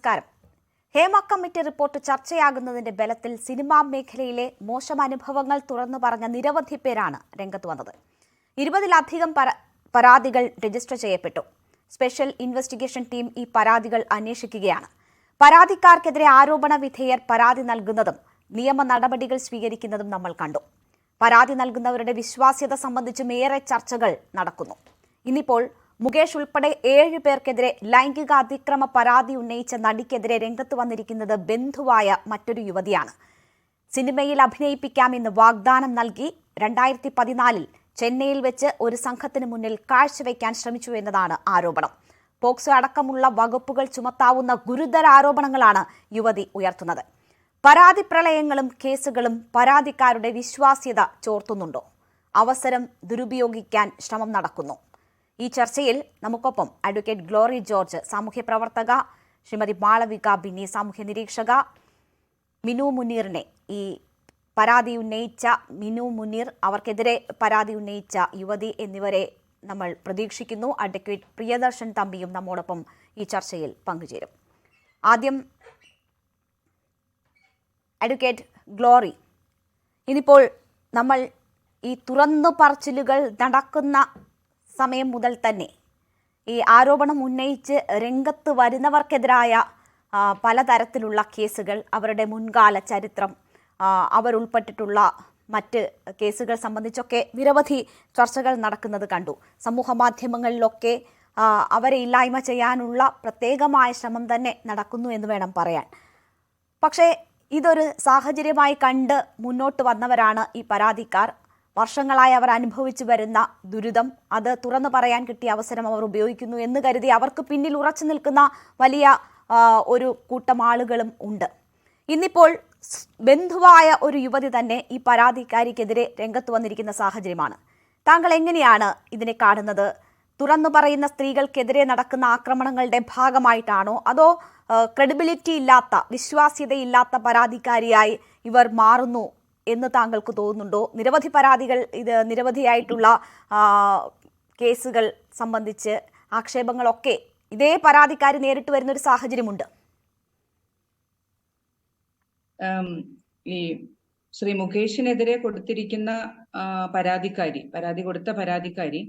നമസ്കാരം. Hema committee report ചർച്ചയാകുന്നതിന്റെ ബലത്തിൽ cinema മേഖലയിലെ മോശം അനുഭവങ്ങൾ തുറന്നു പറഞ്ഞ നിരവധി പേരാണ് രംഗത്ത് വന്നത്. 20-ലധികം പരാതികൾ രജിസ്റ്റർ ചെയ്യപ്പെട്ടു. സ്പെഷ്യൽ ഇൻവെസ്റ്റിഗേഷൻ ടീം ഈ പരാതികൾ അന്വേഷിക്കുകയാണ്. പരാതിക്കാർക്കെതിരെ ആരോപണ വിധേയർ പരാതി നൽകുന്നതും നിയമ നടപടികൾ സ്വീകരിക്കുന്നതും നമ്മൾ കണ്ടു. പരാതി നൽകുന്നവരുടെ വിശ്വാസ്യത സംബന്ധിച്ചും ഏറെ ചർച്ചകൾ നടക്കുന്നു. ഇന്നിപ്പോൾ മുകേഷ് ഉൾപ്പെടെ 7 പേർക്കെതിരെ ലൈംഗിക അതിക്രമ പരാതി ഉന്നയിച്ച നടിക്കെതിരെ രംഗത്ത് വന്നിരിക്കുന്നത് ബന്ധുവായ മറ്റൊരു യുവതിയാണ്. സിനിമയിൽ അഭിനയിപ്പിക്കാമെന്ന് വാഗ്ദാനം നൽകി 2014 ചെന്നൈയിൽ വെച്ച് ഒരു സംഘത്തിന് മുന്നിൽ കാഴ്ചവെക്കാൻ ശ്രമിച്ചു എന്നതാണ് ആരോപണം. പോക്സോ അടക്കമുള്ള വകുപ്പുകൾ ചുമത്താവുന്ന ഗുരുതര ആരോപണങ്ങളാണ് യുവതി ഉയർത്തുന്നത്. പരാതി പ്രളയങ്ങളും കേസുകളും പരാതിക്കാരുടെ വിശ്വാസ്യത ചോർത്തുന്നുണ്ടോ? അവസരം ദുരുപയോഗിക്കാൻ ശ്രമം നടക്കുന്നു. ഈ ചർച്ചയിൽ നമുക്കൊപ്പം അഡ്വക്കേറ്റ് ഗ്ലോറി ജോർജ്, സാമൂഹ്യ പ്രവർത്തക, ശ്രീമതി മാളവിക ബിന്നി, സാമൂഹ്യ നിരീക്ഷക, മിനു മുനീറിനെ, ഈ പരാതി ഉന്നയിച്ച മിനു മുനീർ, അവർക്കെതിരെ പരാതി ഉന്നയിച്ച യുവതി എന്നിവരെ നമ്മൾ പ്രതീക്ഷിക്കുന്നു. അഡ്വക്കേറ്റ് പ്രിയദർശൻ തമ്പിയും നമ്മോടൊപ്പം ഈ ചർച്ചയിൽ പങ്കുചേരും. ആദ്യം അഡ്വക്കേറ്റ് ഗ്ലോറി, ഇനിയിപ്പോൾ നമ്മൾ ഈ തുറന്നു പറച്ചിലുകൾ നടക്കുന്ന സമയം മുതൽ തന്നെ ഈ ആരോപണം ഉന്നയിച്ച് രംഗത്ത് വരുന്നവർക്കെതിരായ പലതരത്തിലുള്ള കേസുകൾ, അവരുടെ മുൻകാല ചരിത്രം, അവരുൾപ്പെട്ടിട്ടുള്ള മറ്റ് കേസുകൾ സംബന്ധിച്ചൊക്കെ നിരവധി ചർച്ചകൾ നടക്കുന്നത് കണ്ടു. സമൂഹ മാധ്യമങ്ങളിലൊക്കെ അവരെ ഇല്ലായ്മ ചെയ്യാനുള്ള പ്രത്യേകമായ ശ്രമം തന്നെ നടക്കുന്നു എന്ന് വേണം പറയാൻ. പക്ഷേ ഇതൊരു സാഹചര്യമായി കണ്ട് മുന്നോട്ട് വന്നവരാണ് ഈ പരാതിക്കാർ. വർഷങ്ങളായി അവർ അനുഭവിച്ചു വരുന്ന ദുരിതം, അത് തുറന്നു പറയാൻ കിട്ടിയ അവസരം അവർ ഉപയോഗിക്കുന്നു എന്ന് കരുതി അവർക്ക് പിന്നിൽ ഉറച്ചു നിൽക്കുന്ന വലിയ ഒരു കൂട്ടം ആളുകളും ഉണ്ട്. ഇന്നിപ്പോൾ ബന്ധുവായ ഒരു യുവതി തന്നെ ഈ പരാതിക്കാരിക്കെതിരെ രംഗത്ത് വന്നിരിക്കുന്ന സാഹചര്യമാണ്. താങ്കൾ എങ്ങനെയാണ് ഇതിനെ കാണുന്നത്? തുറന്നു പറയുന്ന സ്ത്രീകൾക്കെതിരെ നടക്കുന്ന ആക്രമണങ്ങളുടെ ഭാഗമായിട്ടാണോ, അതോ ക്രെഡിബിലിറ്റി ഇല്ലാത്ത, വിശ്വാസ്യതയില്ലാത്ത പരാതിക്കാരിയായി ഇവർ മാറുന്നു എന്ന് താങ്കൾക്ക് തോന്നുന്നുണ്ടോ? നിരവധി പരാതികൾ, ഇത് നിരവധിയായിട്ടുള്ള കേസുകൾ സംബന്ധിച്ച് ആക്ഷേപങ്ങളൊക്കെ ഇതേ പരാതിക്കാരി നേരിട്ട് വരുന്ന ഒരു സാഹചര്യമുണ്ട്. ഈ ശ്രീ മുകേഷിനെതിരെ കൊടുത്തിരിക്കുന്ന പരാതി കൊടുത്ത പരാതിക്കാരി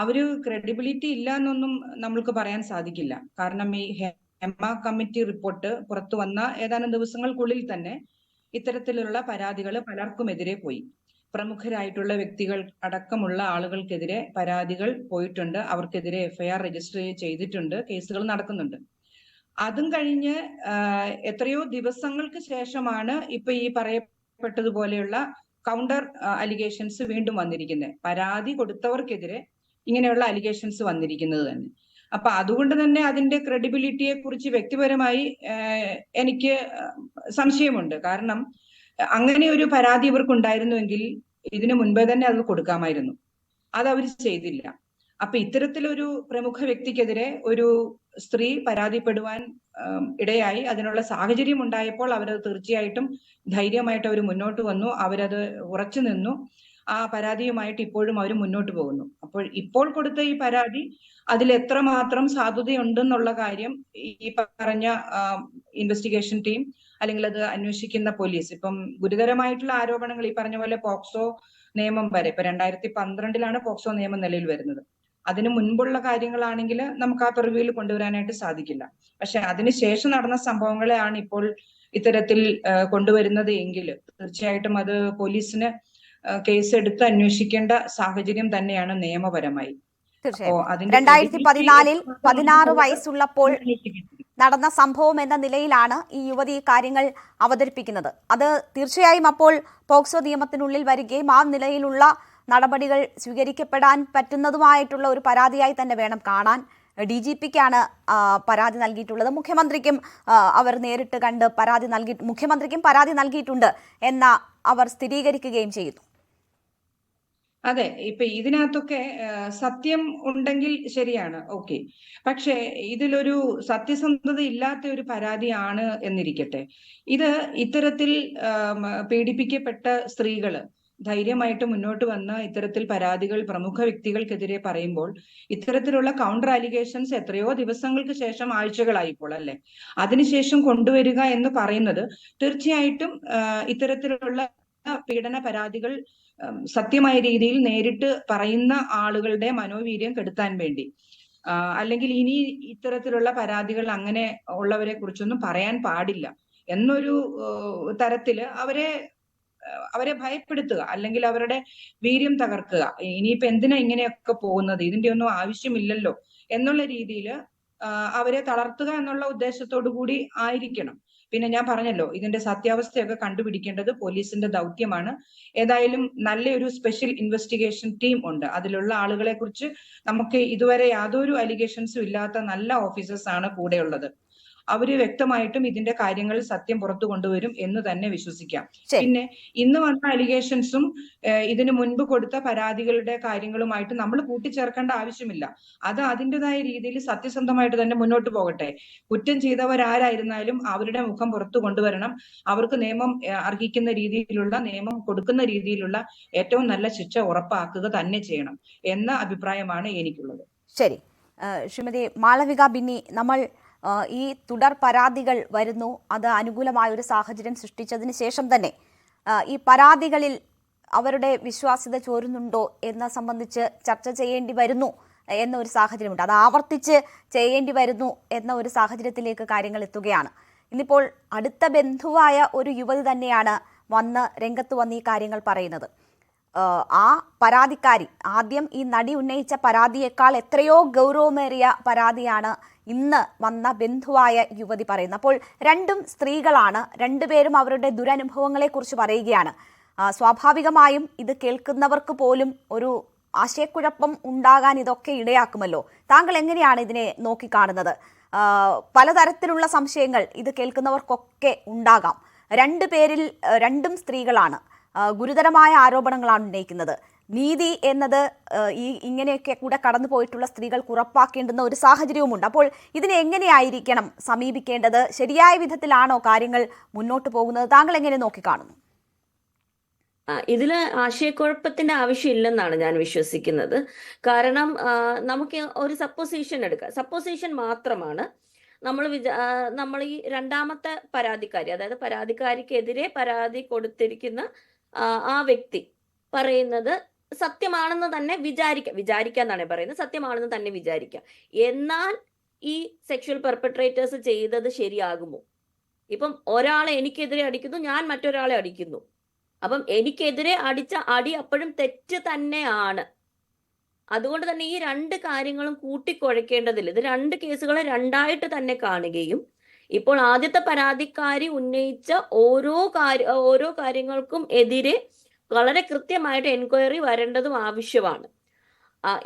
അവര് ക്രെഡിബിലിറ്റി ഇല്ല എന്നൊന്നും നമ്മൾക്ക് പറയാൻ സാധിക്കില്ല. കാരണം ഈ ഹേമ കമ്മിറ്റി റിപ്പോർട്ട് പുറത്തു വന്ന ഏതാനും ദിവസങ്ങൾക്കുള്ളിൽ തന്നെ ഇത്തരത്തിലുള്ള പരാതികൾ പലർക്കുമെതിരെ പോയി. പ്രമുഖരായിട്ടുള്ള വ്യക്തികൾ അടക്കമുള്ള ആളുകൾക്കെതിരെ പരാതികൾ പോയിട്ടുണ്ട്. അവർക്കെതിരെ FIR രജിസ്റ്റർ ചെയ്തിട്ടുണ്ട്. കേസുകൾ നടക്കുന്നുണ്ട്. അതും കഴിഞ്ഞ് എത്രയോ ദിവസങ്ങൾക്ക് ശേഷമാണ് ഇപ്പൊ ഈ പറയപ്പെട്ടതുപോലെയുള്ള കൗണ്ടർ അലിഗേഷൻസ് വീണ്ടും വന്നിരിക്കുന്നത്. പരാതി കൊടുത്തവർക്കെതിരെ ഇങ്ങനെയുള്ള അലിഗേഷൻസ് വന്നിരിക്കുന്നത് തന്നെ. അപ്പൊ അതുകൊണ്ട് തന്നെ അതിന്റെ ക്രെഡിബിലിറ്റിയെ കുറിച്ച് വ്യക്തിപരമായി എനിക്ക് സംശയമുണ്ട്. കാരണം അങ്ങനെ ഒരു പരാതി ഇവർക്ക് ഉണ്ടായിരുന്നുവെങ്കിൽ ഇതിനു മുൻപേ തന്നെ അത് കൊടുക്കാമായിരുന്നു. അത് അവർ ചെയ്തില്ല. അപ്പൊ ഇത്തരത്തിലൊരു പ്രമുഖ വ്യക്തിക്കെതിരെ ഒരു സ്ത്രീ പരാതിപ്പെടുവാൻ ഇടയായി. അതിനുള്ള സാഹചര്യം ഉണ്ടായപ്പോൾ അവരത് തീർച്ചയായിട്ടും ധൈര്യമായിട്ട് അവർ മുന്നോട്ട് വന്നു. അവരത് ഉറച്ചു നിന്നു. ആ പരാതിയുമായിട്ട് ഇപ്പോഴും അവർ മുന്നോട്ട് പോകുന്നു. അപ്പോൾ ഇപ്പോൾ കൊടുത്ത ഈ പരാതി അതിൽ എത്രമാത്രം സാധുതയുണ്ടെന്നുള്ള കാര്യം ഈ പറഞ്ഞ ഇൻവെസ്റ്റിഗേഷൻ ടീം, അല്ലെങ്കിൽ അത് അന്വേഷിക്കുന്ന പോലീസ്, ഇപ്പം ഗുരുതരമായിട്ടുള്ള ആരോപണങ്ങൾ ഈ പറഞ്ഞ പോലെ പോക്സോ നിയമം വരെ, ഇപ്പൊ 2012 പോക്സോ നിയമം നിലയിൽ വരുന്നത്. അതിനു മുൻപുള്ള കാര്യങ്ങളാണെങ്കിൽ നമുക്ക് ആ പ്രിവ്യൂവിൽ കൊണ്ടുവരാനായിട്ട് സാധിക്കില്ല. പക്ഷെ അതിനുശേഷം നടന്ന സംഭവങ്ങളെയാണ് ഇപ്പോൾ ഇത്തരത്തിൽ കൊണ്ടുവരുന്നത് എങ്കിൽ തീർച്ചയായിട്ടും അത് പോലീസിന് കേസ് എടുത്ത് അന്വേഷിക്കേണ്ട സാഹചര്യം തന്നെയാണ് നിയമപരമായി. തീർച്ചയായും 2014 16 വയസ്സുള്ളപ്പോൾ നടന്ന സംഭവം എന്ന നിലയിലാണ് ഈ യുവതി കാര്യങ്ങൾ അവതരിപ്പിക്കുന്നത്. അത് തീർച്ചയായും അപ്പോൾ പോക്സോ നിയമത്തിനുള്ളിൽ വരികയും ആ നിലയിലുള്ള നടപടികൾ സ്വീകരിക്കപ്പെടാൻ പറ്റുന്നതുമായിട്ടുള്ള ഒരു പരാതിയായി തന്നെ വേണം കാണാൻ. DGPക്കാണ് പരാതി നൽകിയിട്ടുള്ളത്. മുഖ്യമന്ത്രിക്കും അവർ നേരിട്ട് കണ്ട് മുഖ്യമന്ത്രിക്കും പരാതി നൽകിയിട്ടുണ്ട് എന്ന അവർ സ്ഥിരീകരിക്കുകയും ചെയ്യുന്നു. അതെ, ഇപ്പൊ ഇതിനകത്തൊക്കെ സത്യം ഉണ്ടെങ്കിൽ ശരിയാണ്, ഓക്കെ. പക്ഷെ ഇതിലൊരു സത്യസന്ധത ഇല്ലാത്ത ഒരു പരാതിയാണ് എന്നിരിക്കട്ടെ. ഇത് ഇത്തരത്തിൽ പീഡിപ്പിക്കപ്പെട്ട സ്ത്രീകള് ധൈര്യമായിട്ട് മുന്നോട്ട് വന്ന് ഇത്തരത്തിൽ പരാതികൾ പ്രമുഖ വ്യക്തികൾക്കെതിരെ പറയുമ്പോൾ ഇത്തരത്തിലുള്ള കൗണ്ടർ അലിഗേഷൻസ് എത്രയോ ദിവസങ്ങൾക്ക് ശേഷം, ആഴ്ചകളായിപ്പോൾ അല്ലെ, അതിനുശേഷം കൊണ്ടുവരിക എന്ന് പറയുന്നത് തീർച്ചയായിട്ടും ഇത്തരത്തിലുള്ള പീഡന പരാതികൾ സത്യമായ രീതിയിൽ നേരിട്ട് പറയുന്ന ആളുകളുടെ മനോവീര്യം കെടുത്താൻ വേണ്ടി, അല്ലെങ്കിൽ ഇനി ഇത്തരത്തിലുള്ള പരാതികൾ അങ്ങനെ ഉള്ളവരെ കുറിച്ചൊന്നും പറയാൻ പാടില്ല എന്നൊരു തരത്തില് അവരെ ഭയപ്പെടുത്തുക, അല്ലെങ്കിൽ അവരുടെ വീര്യം തകർക്കുക. ഇനിയിപ്പോ എന്തിനാ ഇങ്ങനെയൊക്കെ പോകുന്നത്, ഇതിന്റെ ഒന്നും ആവശ്യമില്ലല്ലോ എന്നുള്ള രീതിയിൽ അവരെ തളർത്തുക എന്നുള്ള ഉദ്ദേശത്തോടു കൂടി ആയിരിക്കണം. പിന്നെ ഞാൻ പറഞ്ഞല്ലോ, ഇതിന്റെ സത്യാവസ്ഥയൊക്കെ കണ്ടുപിടിക്കേണ്ടത് പോലീസിന്റെ ദൗത്യമാണ്. ഏതായാലും നല്ലൊരു സ്പെഷ്യൽ ഇൻവെസ്റ്റിഗേഷൻ ടീം ഉണ്ട്. അതിലുള്ള ആളുകളെ കുറിച്ച് നമുക്ക് ഇതുവരെ യാതൊരു അലിഗേഷൻസും ഇല്ലാത്ത നല്ല ഓഫീസേഴ്സ് ആണ് കൂടെയുള്ളത്. അവര് വ്യക്തമായിട്ടും ഇതിന്റെ കാര്യങ്ങൾ സത്യം പുറത്തു കൊണ്ടുവരും എന്ന് തന്നെ വിശ്വസിക്കാം. പിന്നെ ഇന്ന് വന്ന അലിഗേഷൻസും ഇതിനു മുൻപ് കൊടുത്ത പരാതികളുടെ കാര്യങ്ങളുമായിട്ട് നമ്മൾ കൂട്ടിച്ചേർക്കേണ്ട ആവശ്യമില്ല. അത് അതിൻ്റെതായ രീതിയിൽ സത്യസന്ധമായിട്ട് തന്നെ മുന്നോട്ട് പോകട്ടെ. കുറ്റം ചെയ്തവരാരായിരുന്നാലും അവരുടെ മുഖം പുറത്തു കൊണ്ടുവരണം. അവർക്ക് നിയമം അർഹിക്കുന്ന രീതിയിലുള്ള, നിയമം കൊടുക്കുന്ന രീതിയിലുള്ള ഏറ്റവും നല്ല ശിക്ഷ ഉറപ്പാക്കുക തന്നെ ചെയ്യണം എന്ന അഭിപ്രായമാണ് എനിക്കുള്ളത്. ശരി, ശ്രീമതി മാളവിക ബിന്നി, നമ്മൾ ഈ തുടർ പരാതികൾ വരുന്നു, അത് അനുകൂലമായ ഒരു സാഹചര്യം സൃഷ്ടിച്ചതിന് ശേഷം തന്നെ ഈ പരാതികളിൽ അവരുടെ വിശ്വാസ്യത ചോരുന്നുണ്ടോ എന്ന സംബന്ധിച്ച് ചർച്ച ചെയ്യേണ്ടി വരുന്നു എന്ന ഒരു സാഹചര്യമുണ്ട്. അത് ആവർത്തിച്ച് ചെയ്യേണ്ടി വരുന്നു എന്ന ഒരു സാഹചര്യത്തിലേക്ക് കാര്യങ്ങൾ എത്തുകയാണ്. ഇന്നിപ്പോൾ അടുത്ത ബന്ധുവായ ഒരു യുവതി തന്നെയാണ് രംഗത്ത് വന്ന് ഈ കാര്യങ്ങൾ പറയുന്നത്. ആ പരാതിക്കാരി ആദ്യം ഈ നടി ഉന്നയിച്ച പരാതിയേക്കാൾ എത്രയോ ഗൗരവമേറിയ പരാതിയാണ് ഇന്ന് വന്ന ബന്ധുവായ യുവതി പറയുന്നത്. അപ്പോൾ രണ്ടും സ്ത്രീകളാണ്, രണ്ടുപേരും അവരുടെ ദുരനുഭവങ്ങളെക്കുറിച്ച് പറയുകയാണ്. സ്വാഭാവികമായും ഇത് കേൾക്കുന്നവർക്ക് പോലും ഒരു ആശയക്കുഴപ്പം ഉണ്ടാകാൻ ഇതൊക്കെ ഇടയാക്കുമല്ലോ. താങ്കൾ എങ്ങനെയാണ് ഇതിനെ നോക്കിക്കാണുന്നത്? പലതരത്തിലുള്ള സംശയങ്ങൾ ഇത് കേൾക്കുന്നവർക്കൊക്കെ ഉണ്ടാകാം. രണ്ടും സ്ത്രീകളാണ്, ഗുരുതരമായ ആരോപണങ്ങളാണ് ഉന്നയിക്കുന്നത്. നീതി എന്നത് ഇങ്ങനെയൊക്കെ കൂടെ കടന്നു പോയിട്ടുള്ള സ്ത്രീകൾക്ക് ഉറപ്പാക്കേണ്ടുന്ന ഒരു സാഹചര്യവുമുണ്ട്. അപ്പോൾ ഇതിനെ എങ്ങനെയായിരിക്കണം സമീപിക്കേണ്ടത്? ശരിയായ വിധത്തിലാണോ കാര്യങ്ങൾ മുന്നോട്ട് പോകുന്നത്? താങ്കൾ എങ്ങനെ നോക്കിക്കാണുന്നു? ഇതില് ആശയക്കുഴപ്പത്തിന്റെ ആവശ്യമില്ലെന്നാണ് ഞാൻ വിശ്വസിക്കുന്നത്. കാരണം നമുക്ക് ഒരു സപ്പോസിഷൻ എടുക്കാം. സപ്പോസിഷൻ മാത്രമാണ്. നമ്മൾ ഈ രണ്ടാമത്തെ പരാതിക്കാരി, അതായത് പരാതിക്കാരിക്കെതിരെ പരാതി കൊടുത്തിരിക്കുന്ന ആ വ്യക്തി പറയുന്നത് സത്യമാണെന്ന് തന്നെ വിചാരിക്കാന്നാണ് പറയുന്നത്. സത്യമാണെന്ന് തന്നെ വിചാരിക്കാം. എന്നാൽ ഈ സെക്ഷൽ പെർപെട്രേറ്റേഴ്സ് ചെയ്തത് ശരിയാകുമോ? ഇപ്പം ഒരാളെ എനിക്കെതിരെ അടിക്കുന്നു, ഞാൻ മറ്റൊരാളെ അടിക്കുന്നു. അപ്പം എനിക്കെതിരെ അടിച്ച അടി അപ്പോഴും തെറ്റ് തന്നെയാണ്. അതുകൊണ്ട് തന്നെ ഈ രണ്ട് കാര്യങ്ങളും കൂട്ടിക്കുഴയ്ക്കേണ്ടതില്ല. ഇത് രണ്ട് കേസുകളെ രണ്ടായിട്ട് തന്നെ കാണുകയും ഇപ്പോൾ ആദ്യത്തെ പരാതിക്കാരി ഉന്നയിച്ച ഓരോ കാര്യങ്ങൾക്കും എതിരെ വളരെ കൃത്യമായിട്ട് എൻക്വയറി വരേണ്ടതും ആവശ്യമാണ്.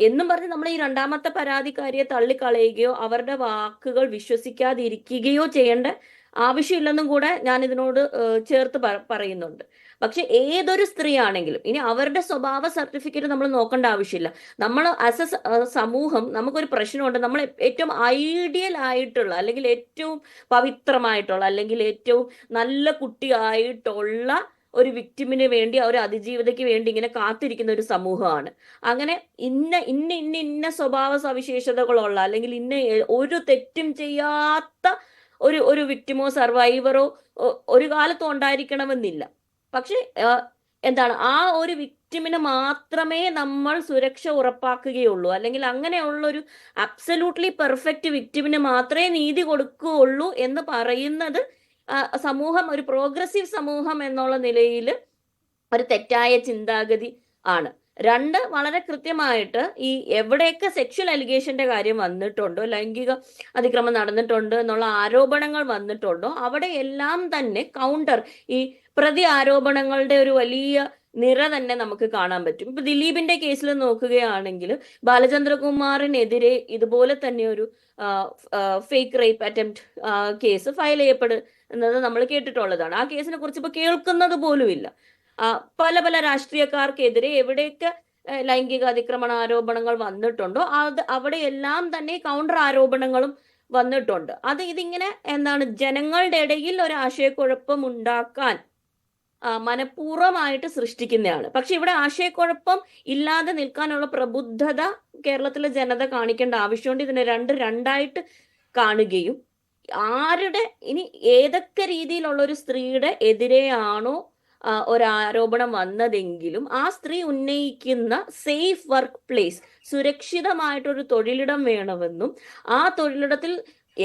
എന്നും പറഞ്ഞ് നമ്മൾ ഈ രണ്ടാമത്തെ പരാതിക്കാരിയെ തള്ളിക്കളയുകയോ അവരുടെ വാക്കുകൾ വിശ്വസിക്കാതിരിക്കുകയോ ചെയ്യേണ്ട ആവശ്യമില്ലെന്നും കൂടെ ഞാൻ ഇതിനോട് ചേർത്ത് പറയുന്നുണ്ട്. പക്ഷെ ഏതൊരു സ്ത്രീ ആണെങ്കിലും ഇനി അവരുടെ സ്വഭാവ സർട്ടിഫിക്കറ്റ് നമ്മൾ നോക്കേണ്ട ആവശ്യമില്ല. നമ്മൾ ആസ് എ സമൂഹം നമുക്കൊരു പ്രശ്നമുണ്ട്. നമ്മൾ ഏറ്റവും ഐഡിയൽ ആയിട്ടുള്ള, അല്ലെങ്കിൽ ഏറ്റവും പവിത്രമായിട്ടുള്ള, അല്ലെങ്കിൽ ഏറ്റവും നല്ല കുട്ടിയായിട്ടുള്ള ഒരു വിക്ടിമിന് വേണ്ടി, ഒരു അതിജീവിതയ്ക്ക് വേണ്ടി ഇങ്ങനെ കാത്തിരിക്കുന്ന ഒരു സമൂഹമാണ്. അങ്ങനെ ഇന്ന സ്വഭാവ സവിശേഷതകളുള്ള, അല്ലെങ്കിൽ ഒരു തെറ്റും ചെയ്യാത്ത ഒരു വിക്ടിമോ സർവൈവറോ ഒരു കാലത്തും ഉണ്ടായിരിക്കണമെന്നില്ല. പക്ഷെ എന്താണ്, ആ ഒരു വിക്ടിമിന് മാത്രമേ നമ്മൾ സുരക്ഷ ഉറപ്പാക്കുകയുള്ളൂ, അല്ലെങ്കിൽ അങ്ങനെയുള്ളൊരു അബ്സല്യൂട്ട്ലി പെർഫെക്റ്റ് വിക്ടിമിന് മാത്രമേ നീതി കൊടുക്കുകയുള്ളൂ എന്ന് പറയുന്നത് സമൂഹം, ഒരു പ്രോഗ്രസീവ് സമൂഹം എന്നുള്ള നിലയിൽ ഒരു തെറ്റായ ചിന്താഗതി ആണ്. രണ്ട്, വളരെ കൃത്യമായിട്ട് ഈ എവിടെയൊക്കെ സെക്ഷൽ അലിഗേഷന്റെ കാര്യം വന്നിട്ടുണ്ടോ, ലൈംഗിക അതിക്രമം നടന്നിട്ടുണ്ട് എന്നുള്ള ആരോപണങ്ങൾ വന്നിട്ടുണ്ടോ, അവിടെ എല്ലാം തന്നെ കൗണ്ടർ, ഈ പ്രതി ആരോപണങ്ങളുടെ ഒരു വലിയ നിര തന്നെ നമുക്ക് കാണാൻ പറ്റും. ഇപ്പൊ ദിലീപിന്റെ കേസിൽ നോക്കുകയാണെങ്കിൽ ബാലചന്ദ്രകുമാറിനെതിരെ ഇതുപോലെ തന്നെ ഒരു fake rape attempt case file ചെയ്യപ്പെടുന്നത് നമ്മൾ കേട്ടിട്ടുള്ളതാണ്. ആ കേസിനെ കുറിച്ച് ഇപ്പൊ കേൾക്കുന്നത് പോലുമില്ല. പല രാഷ്ട്രീയക്കാർക്കെതിരെ എവിടെയൊക്കെ ലൈംഗിക അതിക്രമണ ആരോപണങ്ങൾ വന്നിട്ടുണ്ടോ അവിടെ എല്ലാം തന്നെ കൗണ്ടർ ആരോപണങ്ങളും വന്നിട്ടുണ്ട്. ഇതിങ്ങനെ എന്താണ്, ജനങ്ങളുടെ ഇടയിൽ ഒരു ആശയക്കുഴപ്പം ഉണ്ടാക്കാൻ മനഃപൂർവ്വമായിട്ട് സൃഷ്ടിക്കുന്നതാണ്. പക്ഷെ ഇവിടെ ആശയക്കുഴപ്പം ഇല്ലാതെ നിൽക്കാനുള്ള പ്രബുദ്ധത കേരളത്തിലെ ജനത കാണിക്കേണ്ട ആവശ്യമുണ്ട്. ഇതിനെ രണ്ടായിട്ട് കാണുകയും ആരുടെ ഇനി ഏതൊക്കെ രീതിയിലുള്ള ഒരു സ്ത്രീയുടെ എതിരെയാണോ ഒരു ആരോപണം വന്നതെങ്കിലും ആ സ്ത്രീ ഉന്നയിക്കുന്ന സേഫ് വർക്ക് പ്ലേസ്, സുരക്ഷിതമായിട്ടൊരു തൊഴിലിടം വേണമെന്നും ആ തൊഴിലിടത്തിൽ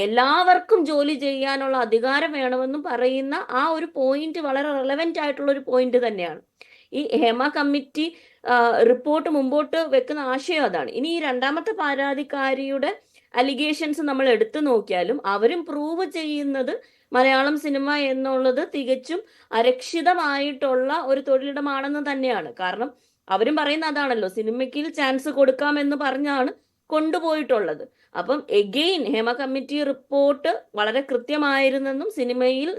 എല്ലാവർക്കും ജോലി ചെയ്യാനുള്ള അധികാരം വേണമെന്നും പറയുന്ന ആ ഒരു പോയിന്റ് വളരെ റെലവെന്റ് ആയിട്ടുള്ള ഒരു പോയിന്റ് തന്നെയാണ്. ഈ ഹേമ കമ്മിറ്റി റിപ്പോർട്ട് മുമ്പോട്ട് വെക്കുന്ന ആശയം അതാണ്. ഇനി ഈ രണ്ടാമത്തെ പരാതിക്കാരിയുടെ അലിഗേഷൻസ് നമ്മൾ എടുത്തു നോക്കിയാലും അവരും പ്രൂവ് ചെയ്യുന്നത് മലയാളം സിനിമ എന്നുള്ളത് തികച്ചും അരക്ഷിതമായിട്ടുള്ള ഒരു തൊഴിലിടമാണെന്ന് തന്നെയാണ്. കാരണം അവരും പറയുന്ന അതാണല്ലോ, സിനിമയ്ക്ക് ചാൻസ് കൊടുക്കാമെന്ന് പറഞ്ഞാണ് കൊണ്ടുപോയിട്ടുള്ളത്. അപ്പം എഗെയിൻ ഹേമ കമ്മിറ്റി റിപ്പോർട്ട് വളരെ കൃത്യമായിരുന്നെന്നും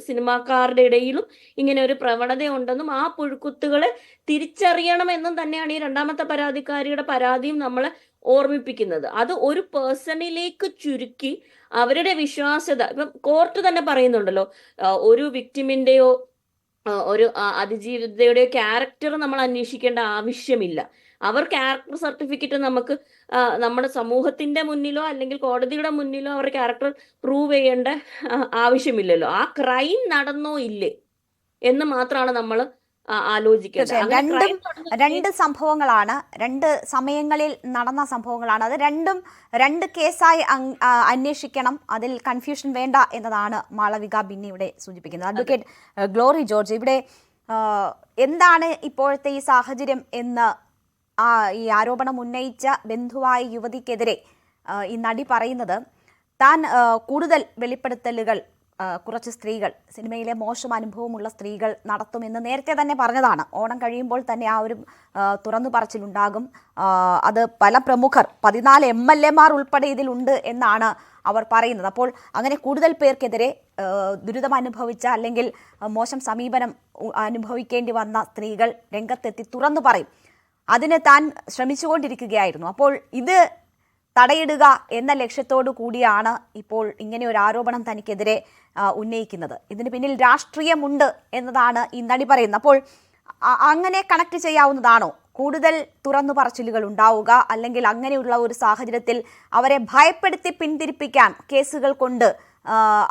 സിനിമാക്കാരുടെ ഇടയിലും ഇങ്ങനെ ഒരു പ്രവണത ഉണ്ടെന്നും ആ പുഴുക്കുത്തുകളെ തിരിച്ചറിയണമെന്നും തന്നെയാണ് ഈ രണ്ടാമത്തെ പരാതിക്കാരിയുടെ പരാതിയും നമ്മളെ ഓർമ്മിപ്പിക്കുന്നത്. അത് ഒരു പേഴ്സണിലേക്ക് ചുരുക്കി അവരുടെ വിശ്വാസ്യത, ഇപ്പം കോർട്ട് തന്നെ പറയുന്നുണ്ടല്ലോ, ഒരു വിക്ടിമിന്റെയോ ഒരു അതിജീവിതയുടെയോ ക്യാരക്ടർ നമ്മൾ അന്വേഷിക്കേണ്ട ആവശ്യമില്ല. അവർ ക്യാരക്ടർ സർട്ടിഫിക്കറ്റ് നമുക്ക് നമ്മുടെ സമൂഹത്തിന്റെ മുന്നിലോ അല്ലെങ്കിൽ കോടതിയുടെ മുന്നിലോ അവരുടെ ക്യാരക്ടർ പ്രൂവ് ചെയ്യേണ്ട ആവശ്യമില്ലല്ലോ. ആ ക്രൈം നടന്നോ ഇല്ലേ എന്ന് മാത്രമാണ് നമ്മൾ ആലോചിക്കുന്നത്. രണ്ട് സംഭവങ്ങളാണ്, രണ്ട് സമയങ്ങളിൽ നടന്ന സംഭവങ്ങളാണ്. അത് രണ്ട് കേസായി അന്വേഷിക്കണം, അതിൽ കൺഫ്യൂഷൻ വേണ്ട എന്നതാണ് മാളവിക ബിന്നി ഇവിടെ സൂചിപ്പിക്കുന്നത്. അഡ്വക്കേറ്റ് ഗ്ലോറി ജോർജ്, ഇവിടെ എന്താണ് ഇപ്പോഴത്തെ ഈ സാഹചര്യം എന്ന് ഈ ആരോപണം ഉന്നയിച്ച ബന്ധുവായ യുവതിക്കെതിരെ ഈ നടി പറയുന്നത്, താൻ കൂടുതൽ വെളിപ്പെടുത്തലുകൾ കുറച്ച് സ്ത്രീകൾ, സിനിമയിലെ മോശം അനുഭവമുള്ള സ്ത്രീകൾ നടത്തുമെന്ന് നേരത്തെ തന്നെ പറഞ്ഞതാണ്. ഓണം കഴിയുമ്പോൾ തന്നെ ആ ഒരു തുറന്നു പറച്ചിലുണ്ടാകും. അത് പല പ്രമുഖർ 14 MLA-മാർ ഉൾപ്പെടെ ഇതിലുണ്ട് എന്നാണ് അവർ പറയുന്നത്. അപ്പോൾ അങ്ങനെ കൂടുതൽ പേർക്കെതിരെ ദുരിതം അനുഭവിച്ച അല്ലെങ്കിൽ മോശം സമീപനം അനുഭവിക്കേണ്ടി വന്ന സ്ത്രീകൾ രംഗത്തെത്തി തുറന്നു പറയും. അതിന് താൻ ശ്രമിച്ചുകൊണ്ടിരിക്കുകയായിരുന്നു. അപ്പോൾ ഇത് തടയിടുക എന്ന ലക്ഷ്യത്തോടു കൂടിയാണ് ഇപ്പോൾ ഇങ്ങനെ ഒരു ആരോപണം തനിക്കെതിരെ ഉന്നയിക്കുന്നത്. ഇതിന് പിന്നിൽ രാഷ്ട്രീയമുണ്ട് എന്നതാണ് ഈ നടി പറയുന്നത്. അപ്പോൾ അങ്ങനെ കണക്ട് ചെയ്യാവുന്നതാണോ? കൂടുതൽ തുറന്നു പറച്ചിലുകൾ ഉണ്ടാവുക, അല്ലെങ്കിൽ അങ്ങനെയുള്ള ഒരു സാഹചര്യത്തിൽ അവരെ ഭയപ്പെടുത്തി പിന്തിരിപ്പിക്കാൻ കേസുകൾ കൊണ്ട്,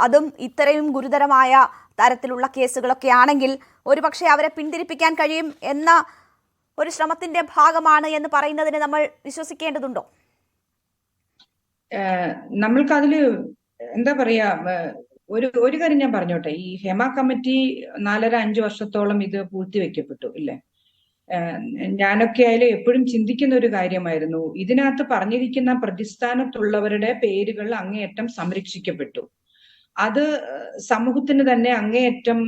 അതും ഇത്രയും ഗുരുതരമായ തരത്തിലുള്ള കേസുകളൊക്കെ ആണെങ്കിൽ ഒരുപക്ഷെ അവരെ പിന്തിരിപ്പിക്കാൻ കഴിയും എന്ന ഒരു ശ്രമത്തിന്റെ ഭാഗമാണ് എന്ന് പറയുന്നതിന് നമ്മൾ വിശ്വസിക്കേണ്ടതുണ്ടോ? നമ്മൾക്ക് അതില് എന്താ പറയാ, ഒരു കാര്യം ഞാൻ പറഞ്ഞോട്ടെ. ഈ ഹേമ കമ്മിറ്റി 4.5 വർഷത്തോളം ഇത് പൂഴ്ത്തിവെക്കപ്പെട്ടു ഇല്ലേ? ഞാനൊക്കെ ആയാലും എപ്പോഴും ചിന്തിക്കുന്ന ഒരു കാര്യമായിരുന്നു, ഇതിനകത്ത് പറഞ്ഞിരിക്കുന്ന പ്രതിസ്ഥാനത്തുള്ളവരുടെ പേരുകൾ അങ്ങേയറ്റം സംരക്ഷിക്കപ്പെട്ടു. അത് സമൂഹത്തിന് തന്നെ അങ്ങേയറ്റം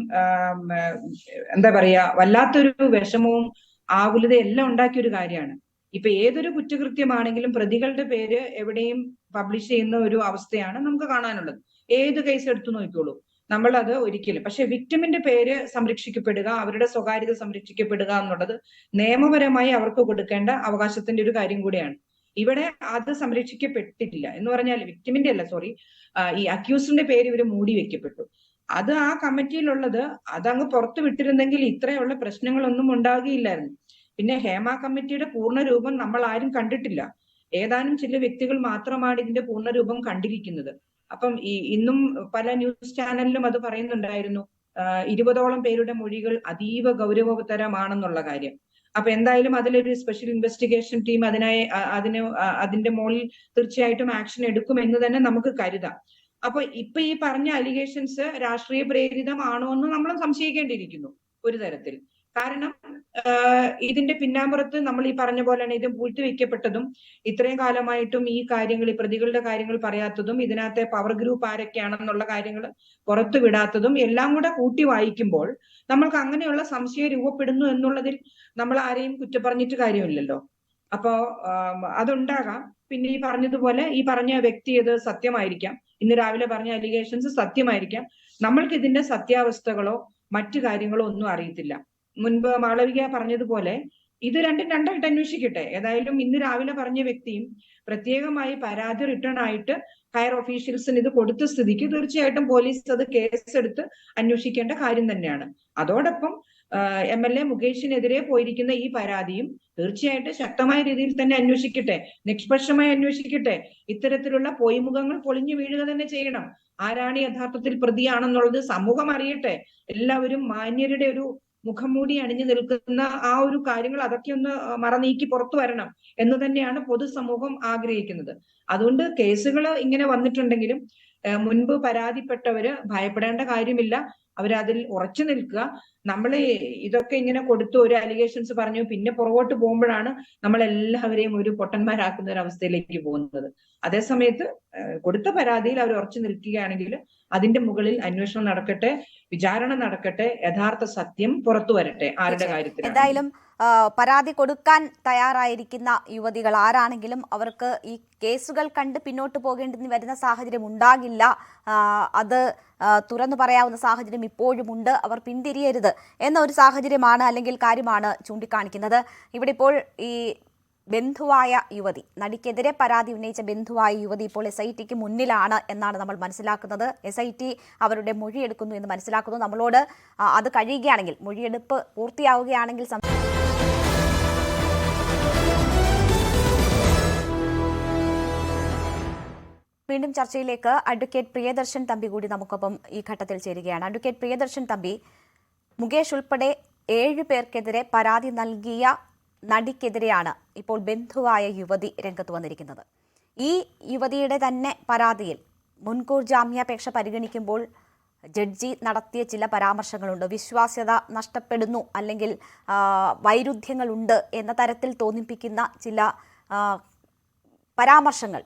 എന്താ പറയാ, വല്ലാത്തൊരു വിഷമവും ആകുലതയും എല്ലാം ഉണ്ടാക്കിയ ഒരു കാര്യമാണ്. ഇപ്പൊ ഏതൊരു കുറ്റകൃത്യമാണെങ്കിലും പ്രതികളുടെ പേര് എവിടെയും പബ്ലിഷ് ചെയ്യുന്ന ഒരു അവസ്ഥയാണ് നമുക്ക് കാണാനുള്ളത്. ഏത് കേസ് എടുത്തു നോക്കിക്കോളൂ, നമ്മൾ അത് ഒരിക്കലും. പക്ഷെ വിക്ടിമിന്റെ പേര് സംരക്ഷിക്കപ്പെടുക, അവരുടെ സ്വകാര്യത സംരക്ഷിക്കപ്പെടുക എന്നുള്ളത് നിയമപരമായി അവർക്ക് കൊടുക്കേണ്ട അവകാശത്തിന്റെ ഒരു കാര്യം കൂടിയാണ്. ഇവിടെ അത് സംരക്ഷിക്കപ്പെട്ടിട്ടില്ല എന്ന് പറഞ്ഞാൽ വിക്ടിമിന്റെ അല്ല, സോറി, ഈ അക്യൂസിന്റെ പേര് ഇവര് മൂടി വെക്കപ്പെട്ടു. അത് ആ കമ്മിറ്റിയിലുള്ളത് അതങ്ങ് പുറത്തു വിട്ടിരുന്നെങ്കിൽ ഇത്രയുള്ള പ്രശ്നങ്ങളൊന്നും ഉണ്ടാകുകയില്ലായിരുന്നു. പിന്നെ ഹേമ കമ്മിറ്റിയുടെ പൂർണ്ണരൂപം നമ്മൾ ആരും കണ്ടിട്ടില്ല. ഏതാനും ചില വ്യക്തികൾ മാത്രമാണ് ഇതിന്റെ പൂർണ്ണരൂപം കണ്ടിരിക്കുന്നത്. അപ്പം ഇന്നും പല ന്യൂസ് ചാനലിലും അത് പറയുന്നുണ്ടായിരുന്നു, 20ഓളം പേരുടെ മൊഴികൾ അതീവ ഗൗരവതരമാണെന്നുള്ള കാര്യം. അപ്പൊ എന്തായാലും അതിലൊരു സ്പെഷ്യൽ ഇൻവെസ്റ്റിഗേഷൻ ടീം അതിന്റെ മുകളിൽ തീർച്ചയായിട്ടും ആക്ഷൻ എടുക്കുമെന്ന് തന്നെ നമുക്ക് കരുതാം. അപ്പൊ ഇപ്പൊ ഈ പറഞ്ഞ അലിഗേഷൻസ് രാഷ്ട്രീയ പ്രേരിതമാണോ എന്ന് നമ്മൾ സംശയിക്കേണ്ടിയിരിക്കുന്നു ഒരു തരത്തിൽ. കാരണം ഇതിന്റെ പിന്നാമ്പുറത്ത് നമ്മൾ ഈ പറഞ്ഞ പോലെയാണ് ഇത് പൂഴ്ത്തിവെക്കപ്പെട്ടതും ഇത്രയും കാലമായിട്ടും ഈ കാര്യങ്ങൾ, ഈ പ്രതികളുടെ കാര്യങ്ങൾ പറയാത്തതും ഇതിനകത്തെ പവർ ഗ്രൂപ്പ് ആരൊക്കെയാണെന്നുള്ള കാര്യങ്ങൾ പുറത്തു വിടാത്തതും എല്ലാം കൂടെ കൂട്ടി വായിക്കുമ്പോൾ നമ്മൾക്ക് അങ്ങനെയുള്ള സംശയം രൂപപ്പെടുന്നു എന്നുള്ളതിൽ നമ്മൾ ആരെയും കുറ്റപ്പറഞ്ഞിട്ട് കാര്യമില്ലല്ലോ. അപ്പോ അതുണ്ടാകാം. പിന്നെ ഈ പറഞ്ഞതുപോലെ ഈ പറഞ്ഞ വ്യക്തി ഇത് സത്യമായിരിക്കാം, ഇന്ന് രാവിലെ പറഞ്ഞ അലിഗേഷൻസ് സത്യമായിരിക്കാം. നമ്മൾക്ക് ഇതിന്റെ സത്യാവസ്ഥകളോ മറ്റു കാര്യങ്ങളോ ഒന്നും അറിയത്തില്ല. മുൻപ് മാളവിക പറഞ്ഞതുപോലെ ഇത് രണ്ടായിട്ട് അന്വേഷിക്കട്ടെ. ഏതായാലും ഇന്ന് രാവിലെ പറഞ്ഞ വ്യക്തിയും പ്രത്യേകമായി പരാതി റിട്ടേൺ ആയിട്ട് ഹയർ ഒഫീഷ്യൽസിന് ഇത് കൊടുത്ത സ്ഥിതിക്ക് തീർച്ചയായിട്ടും പോലീസ് അത് കേസെടുത്ത് അന്വേഷിക്കേണ്ട കാര്യം തന്നെയാണ്. അതോടൊപ്പം MLA മുകേഷിനെതിരെ പോയിരിക്കുന്ന ഈ പരാതിയും തീർച്ചയായിട്ടും ശക്തമായ രീതിയിൽ തന്നെ അന്വേഷിക്കട്ടെ, നിഷ്പക്ഷമായി അന്വേഷിക്കട്ടെ. ഇത്തരത്തിലുള്ള പൊയ്മുഖങ്ങൾ പൊളിഞ്ഞു വീഴുക തന്നെ ചെയ്യണം. ആരാണ് യഥാർത്ഥത്തിൽ പ്രതിയാണെന്നുള്ളത് സമൂഹം അറിയട്ടെ. എല്ലാവരും മാന്യരുടെ ഒരു മുഖംമൂടി അണിഞ്ഞു നിൽക്കുന്ന ആ ഒരു കാര്യങ്ങൾ അതൊക്കെ ഒന്ന് മറനീക്കി പുറത്തു വരണം എന്ന് തന്നെയാണ് പൊതുസമൂഹം ആഗ്രഹിക്കുന്നത്. അതുകൊണ്ട് കേസുകൾ ഇങ്ങനെ വന്നിട്ടുണ്ടെങ്കിലും മുൻപ് പരാതിപ്പെട്ടവര് ഭയപ്പെടേണ്ട കാര്യമില്ല. അവരതിൽ ഉറച്ചു നിൽക്കുക. നമ്മൾ ഇതൊക്കെ ഇങ്ങനെ കൊടുത്തു, ഒരു അലിഗേഷൻസ് പറഞ്ഞു, പിന്നെ പുറകോട്ട് പോകുമ്പോഴാണ് നമ്മൾ എല്ലാവരെയും ഒരു പൊട്ടന്മാരാക്കുന്ന ഒരു അവസ്ഥയിലേക്ക് പോകുന്നത്. അതേസമയത്ത് കൊടുത്ത പരാതിയിൽ അവർ ഉറച്ചു നിൽക്കുകയാണെങ്കിൽ അതിന്റെ മുകളിൽ അന്വേഷണം നടക്കട്ടെ, വിചാരണ നടക്കട്ടെ, യഥാർത്ഥ സത്യം പുറത്തു വരട്ടെ ആരുടെ കാര്യത്തിൽ. എന്തായാലും പരാതി കൊടുക്കാൻ തയ്യാറായിരിക്കുന്ന യുവതികൾ ആരാണെങ്കിലും അവർക്ക് ഈ കേസുകൾ കണ്ട് പിന്നോട്ട് പോകേണ്ടി വരുന്ന സാഹചര്യം ഉണ്ടാകില്ല. അത് തുറന്നു പറയാവുന്ന സാഹചര്യം ഇപ്പോഴും ഉണ്ട്. അവർ പിന്തിരിയരുത് എന്ന ഒരു സാഹചര്യമാണ് അല്ലെങ്കിൽ കാര്യമാണ് ചൂണ്ടിക്കാണിക്കുന്നത്. ഇവിടെ ഇപ്പോൾ ഈ ബന്ധുവായ യുവതി, നടിക്കെതിരെ പരാതി ഉന്നയിച്ച ബന്ധുവായ യുവതി ഇപ്പോൾ SITക്ക് മുന്നിലാണ് എന്നാണ് നമ്മൾ മനസ്സിലാക്കുന്നത്. SIT അവരുടെ മൊഴിയെടുക്കുന്നു എന്ന് മനസ്സിലാക്കുന്നു. നമ്മളോട് അത് കഴിയുകയാണെങ്കിൽ, മൊഴിയെടുപ്പ് പൂർത്തിയാവുകയാണെങ്കിൽ വീണ്ടും ചർച്ചയിലേക്ക് അഡ്വക്കേറ്റ് പ്രിയദർശൻ തമ്പി കൂടി നമുക്കൊപ്പം ഈ ഘട്ടത്തിൽ ചേരുകയാണ്. അഡ്വക്കേറ്റ് പ്രിയദർശൻ തമ്പി, മുകേഷ് ഉൾപ്പെടെ 7 പേർക്കെതിരെ പരാതി നൽകിയ നടിക്കെതിരെയാണ് ഇപ്പോൾ ബന്ധുവായ യുവതി രംഗത്ത് വന്നിരിക്കുന്നത്. ഈ യുവതിയുടെ തന്നെ പരാതിയിൽ മുൻകൂർ ജാമ്യാപേക്ഷ പരിഗണിക്കുമ്പോൾ ജഡ്ജി നടത്തിയ ചില പരാമർശങ്ങളുണ്ട്. വിശ്വാസ്യത നഷ്ടപ്പെടുന്നു അല്ലെങ്കിൽ വൈരുദ്ധ്യങ്ങളുണ്ട് എന്ന തരത്തിൽ തോന്നിപ്പിക്കുന്ന ചില പരാമർശങ്ങൾ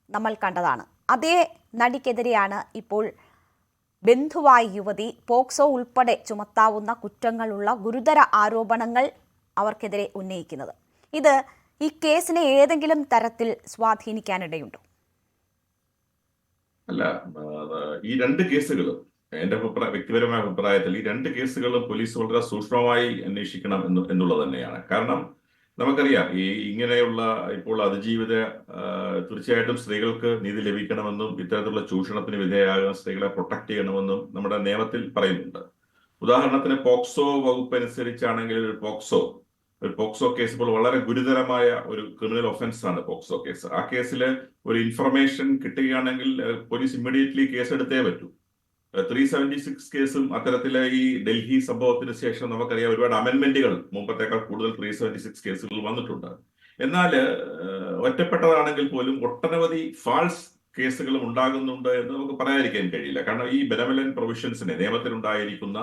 നമ്മൾ കണ്ടതാണ്. അതേ നടിക്കെതിരെയാണ് ഇപ്പോൾ ബന്ധുവായ യുവതി പോക്സോ ഉൾപ്പെടെ ചുമത്താവുന്ന കുറ്റങ്ങളുള്ള ഗുരുതര ആരോപണങ്ങൾ അവർക്കെതിരെ ഉന്നയിക്കുന്നത്. ഇത് ഈ കേസിനെ ഏതെങ്കിലും തരത്തിൽ സ്വാധീനിക്കാനിടയുണ്ടോ? അല്ല, ഈ 2 കേസുകളും എന്റെ വ്യക്തിപരമായ അഭിപ്രായത്തിൽ ഈ 2 കേസുകളും പോലീസ് വളരെ സൂക്ഷ്മമായി അന്വേഷിക്കണം എന്നുള്ളത് തന്നെയാണ്. കാരണം നമുക്കറിയാം, ഈ ഇങ്ങനെയുള്ള ഇപ്പോൾ അതിജീവിത തീർച്ചയായിട്ടും സ്ത്രീകൾക്ക് നീതി ലഭിക്കണമെന്നും ഇത്തരത്തിലുള്ള ചൂഷണത്തിന് വിധേയമാകുന്ന സ്ത്രീകളെ പ്രൊട്ടക്ട് ചെയ്യണമെന്നും നമ്മുടെ നിയമത്തിൽ പറയുന്നുണ്ട്. ഉദാഹരണത്തിന് പോക്സോ വകുപ്പ് അനുസരിച്ചാണെങ്കിൽ ഒരു പോക്സോ കേസ് ഇപ്പോൾ വളരെ ഗുരുതരമായ ഒരു ക്രിമിനൽ ഒഫൻസ് ആണ് പോക്സോ കേസ്. ആ കേസിൽ ഒരു ഇൻഫർമേഷൻ കിട്ടുകയാണെങ്കിൽ പോലീസ് ഇമ്മീഡിയറ്റ്ലി കേസ് എടുത്തേ പറ്റൂ. 376 കേസും അത്തരത്തിലെ ഈ ഡൽഹി സംഭവത്തിന് ശേഷം നമുക്കറിയാം ഒരുപാട് അമെൻമെന്റുകൾ മുമ്പത്തേക്കാൾ കൂടുതൽ 376 കേസുകൾ വന്നിട്ടുണ്ട്. എന്നാൽ ഒറ്റപ്പെട്ടതാണെങ്കിൽ പോലും ഒട്ടനവധി ഫാൾസ് കേസുകളും ഉണ്ടാകുന്നുണ്ട് എന്ന് നമുക്ക് പറയാതിരിക്കാൻ കഴിയില്ല. കാരണം ഈ ബെനവലന്റ് പ്രൊവിഷൻസിനെ, നിയമത്തിലുണ്ടായിരിക്കുന്ന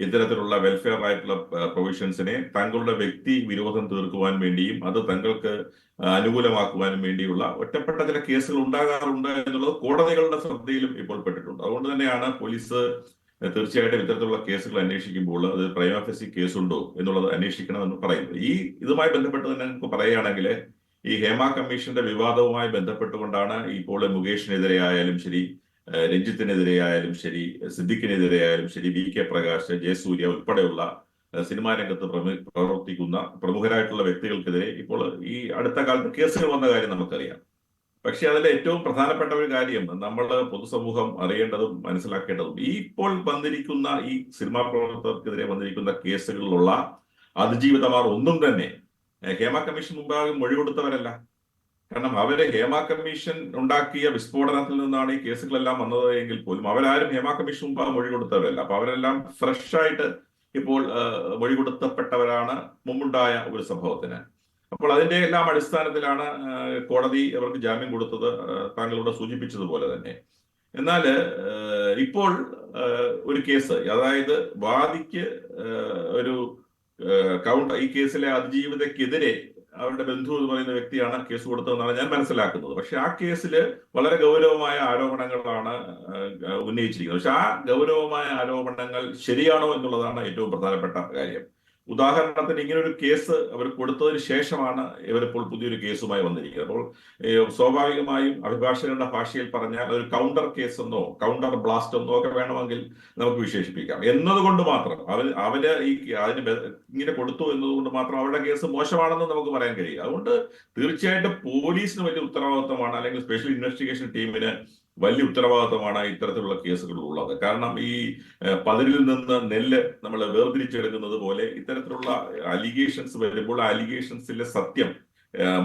ഇത്തരത്തിലുള്ള വെൽഫെയർ ആയിട്ടുള്ള പ്രൊവിഷൻസിനെ തങ്ങളുടെ വ്യക്തി വിരോധം തീർക്കുവാൻ വേണ്ടിയും അത് തങ്ങൾക്ക് അനുകൂലമാക്കുവാനും വേണ്ടിയുള്ള ഒറ്റപ്പെട്ട ചില കേസുകൾ ഉണ്ടാകാറുണ്ട് എന്നുള്ളത് കോടതികളുടെ ശ്രദ്ധയിലും ഇപ്പോൾ പെട്ടിട്ടുണ്ട്. അതുകൊണ്ട് തന്നെയാണ് പോലീസ് തീർച്ചയായിട്ടും ഇത്തരത്തിലുള്ള കേസുകൾ അന്വേഷിക്കുമ്പോൾ അത് പ്രൈമ ഫേസി കേസുണ്ടോ എന്നുള്ളത് അന്വേഷിക്കണമെന്ന് പറയുന്നത്. ഇതുമായി ബന്ധപ്പെട്ട് തന്നെ നമുക്ക് പറയുകയാണെങ്കിൽ ഈ ഹേമ കമ്മീഷന്റെ വിവാദവുമായി ബന്ധപ്പെട്ടുകൊണ്ടാണ് ഇപ്പോൾ മുകേഷിനെതിരെ ആയാലും ശരി, രഞ്ജിത്തിനെതിരെയായാലും ശരി, സിദ്ദിഖിനെതിരെയായാലും ശരി, VK പ്രകാശ്, ജയസൂര്യ ഉൾപ്പെടെയുള്ള സിനിമാ രംഗത്ത് പ്രവർത്തിക്കുന്ന പ്രമുഖരായിട്ടുള്ള വ്യക്തികൾക്കെതിരെ ഇപ്പോൾ ഈ അടുത്ത കാലത്ത് കേസുകൾ വന്ന കാര്യം നമുക്കറിയാം. പക്ഷെ അതിലെ ഏറ്റവും പ്രധാനപ്പെട്ട ഒരു കാര്യം നമ്മൾ പൊതുസമൂഹം അറിയേണ്ടതും മനസ്സിലാക്കേണ്ടതും, ഈ ഇപ്പോൾ വന്നിരിക്കുന്ന ഈ സിനിമാ പ്രവർത്തകർക്കെതിരെ വന്നിരിക്കുന്ന കേസുകളിലുള്ള അതിജീവിതമാർ ഒന്നും തന്നെ ഹേമ കമ്മീഷൻ മുമ്പാകെ മൊഴി കൊടുത്തവരല്ല. കാരണം അവര് ഹേമ കമ്മീഷൻ ഉണ്ടാക്കിയ വിസ്ഫോടനത്തിൽ നിന്നാണ് ഈ കേസുകളെല്ലാം വന്നത് എങ്കിൽ പോലും അവരാരും ഹേമ കമ്മീഷൻ മുമ്പാകെ മൊഴി കൊടുത്തവരല്ല. അപ്പൊ അവരെല്ലാം ഫ്രഷ് ആയിട്ട് ഇപ്പോൾ മൊഴി കൊടുത്തപ്പെട്ടവരാണ് മുമ്പുണ്ടായ ഒരു സംഭവത്തിന്. അപ്പോൾ അതിന്റെ എല്ലാം അടിസ്ഥാനത്തിലാണ് കോടതി അവർക്ക് ജാമ്യം കൊടുത്തത്, താങ്കളോട് സൂചിപ്പിച്ചതുപോലെ തന്നെ. എന്നാൽ ഇപ്പോൾ ഒരു കേസ്, അതായത് വാദിക്ക് ഒരു ഈ കേസിലെ അതിജീവിതക്കെതിരെ അവരുടെ ബന്ധു എന്ന് പറയുന്ന വ്യക്തിയാണ് കേസ് കൊടുത്തതെന്നാണ് ഞാൻ മനസ്സിലാക്കുന്നത്. പക്ഷെ ആ കേസിൽ വളരെ ഗൗരവമായ ആരോപണങ്ങളാണ് ഉന്നയിച്ചിരിക്കുന്നത്. പക്ഷെ ആ ഗൗരവമായ ആരോപണങ്ങൾ ശരിയാണോ എന്നുള്ളതാണ് ഏറ്റവും പ്രധാനപ്പെട്ട കാര്യം. ഉദാഹരണത്തിന് ഇങ്ങനൊരു കേസ് അവർ കൊടുത്തതിന് ശേഷമാണ് ഇവരിപ്പോൾ പുതിയൊരു കേസുമായി വന്നിരിക്കുന്നത്. അപ്പോൾ സ്വാഭാവികമായും അഭിഭാഷകരുടെ ഭാഷയിൽ പറഞ്ഞാൽ ഒരു കൗണ്ടർ കേസ് എന്നോ കൗണ്ടർ ബ്ലാസ്റ്റ് എന്നോ ഒക്കെ വേണമെങ്കിൽ നമുക്ക് വിശേഷിപ്പിക്കാം. എന്നതുകൊണ്ട് മാത്രം അവര് അതിന് ഇങ്ങനെ കൊടുത്തു എന്നതുകൊണ്ട് മാത്രം അവരുടെ കേസ് മോശമാണെന്ന് നമുക്ക് പറയാൻ കഴിയും. അതുകൊണ്ട് തീർച്ചയായിട്ടും പോലീസിന് വലിയ ഉത്തരവാദിത്വമാണ്, അല്ലെങ്കിൽ സ്പെഷ്യൽ ഇൻവെസ്റ്റിഗേഷൻ ടീമിന് വലിയ ഉത്തരവാദിത്തമാണ് ഇത്തരത്തിലുള്ള കേസുകൾ ഉള്ളത്. കാരണം ഈ പതിരിൽ നിന്ന് നെല്ല് നമ്മൾ വേർതിരിച്ചെടുക്കുന്നത് പോലെ ഇത്തരത്തിലുള്ള അലിഗേഷൻസ് വരുമ്പോൾ ആ അലിഗേഷൻസിലെ സത്യം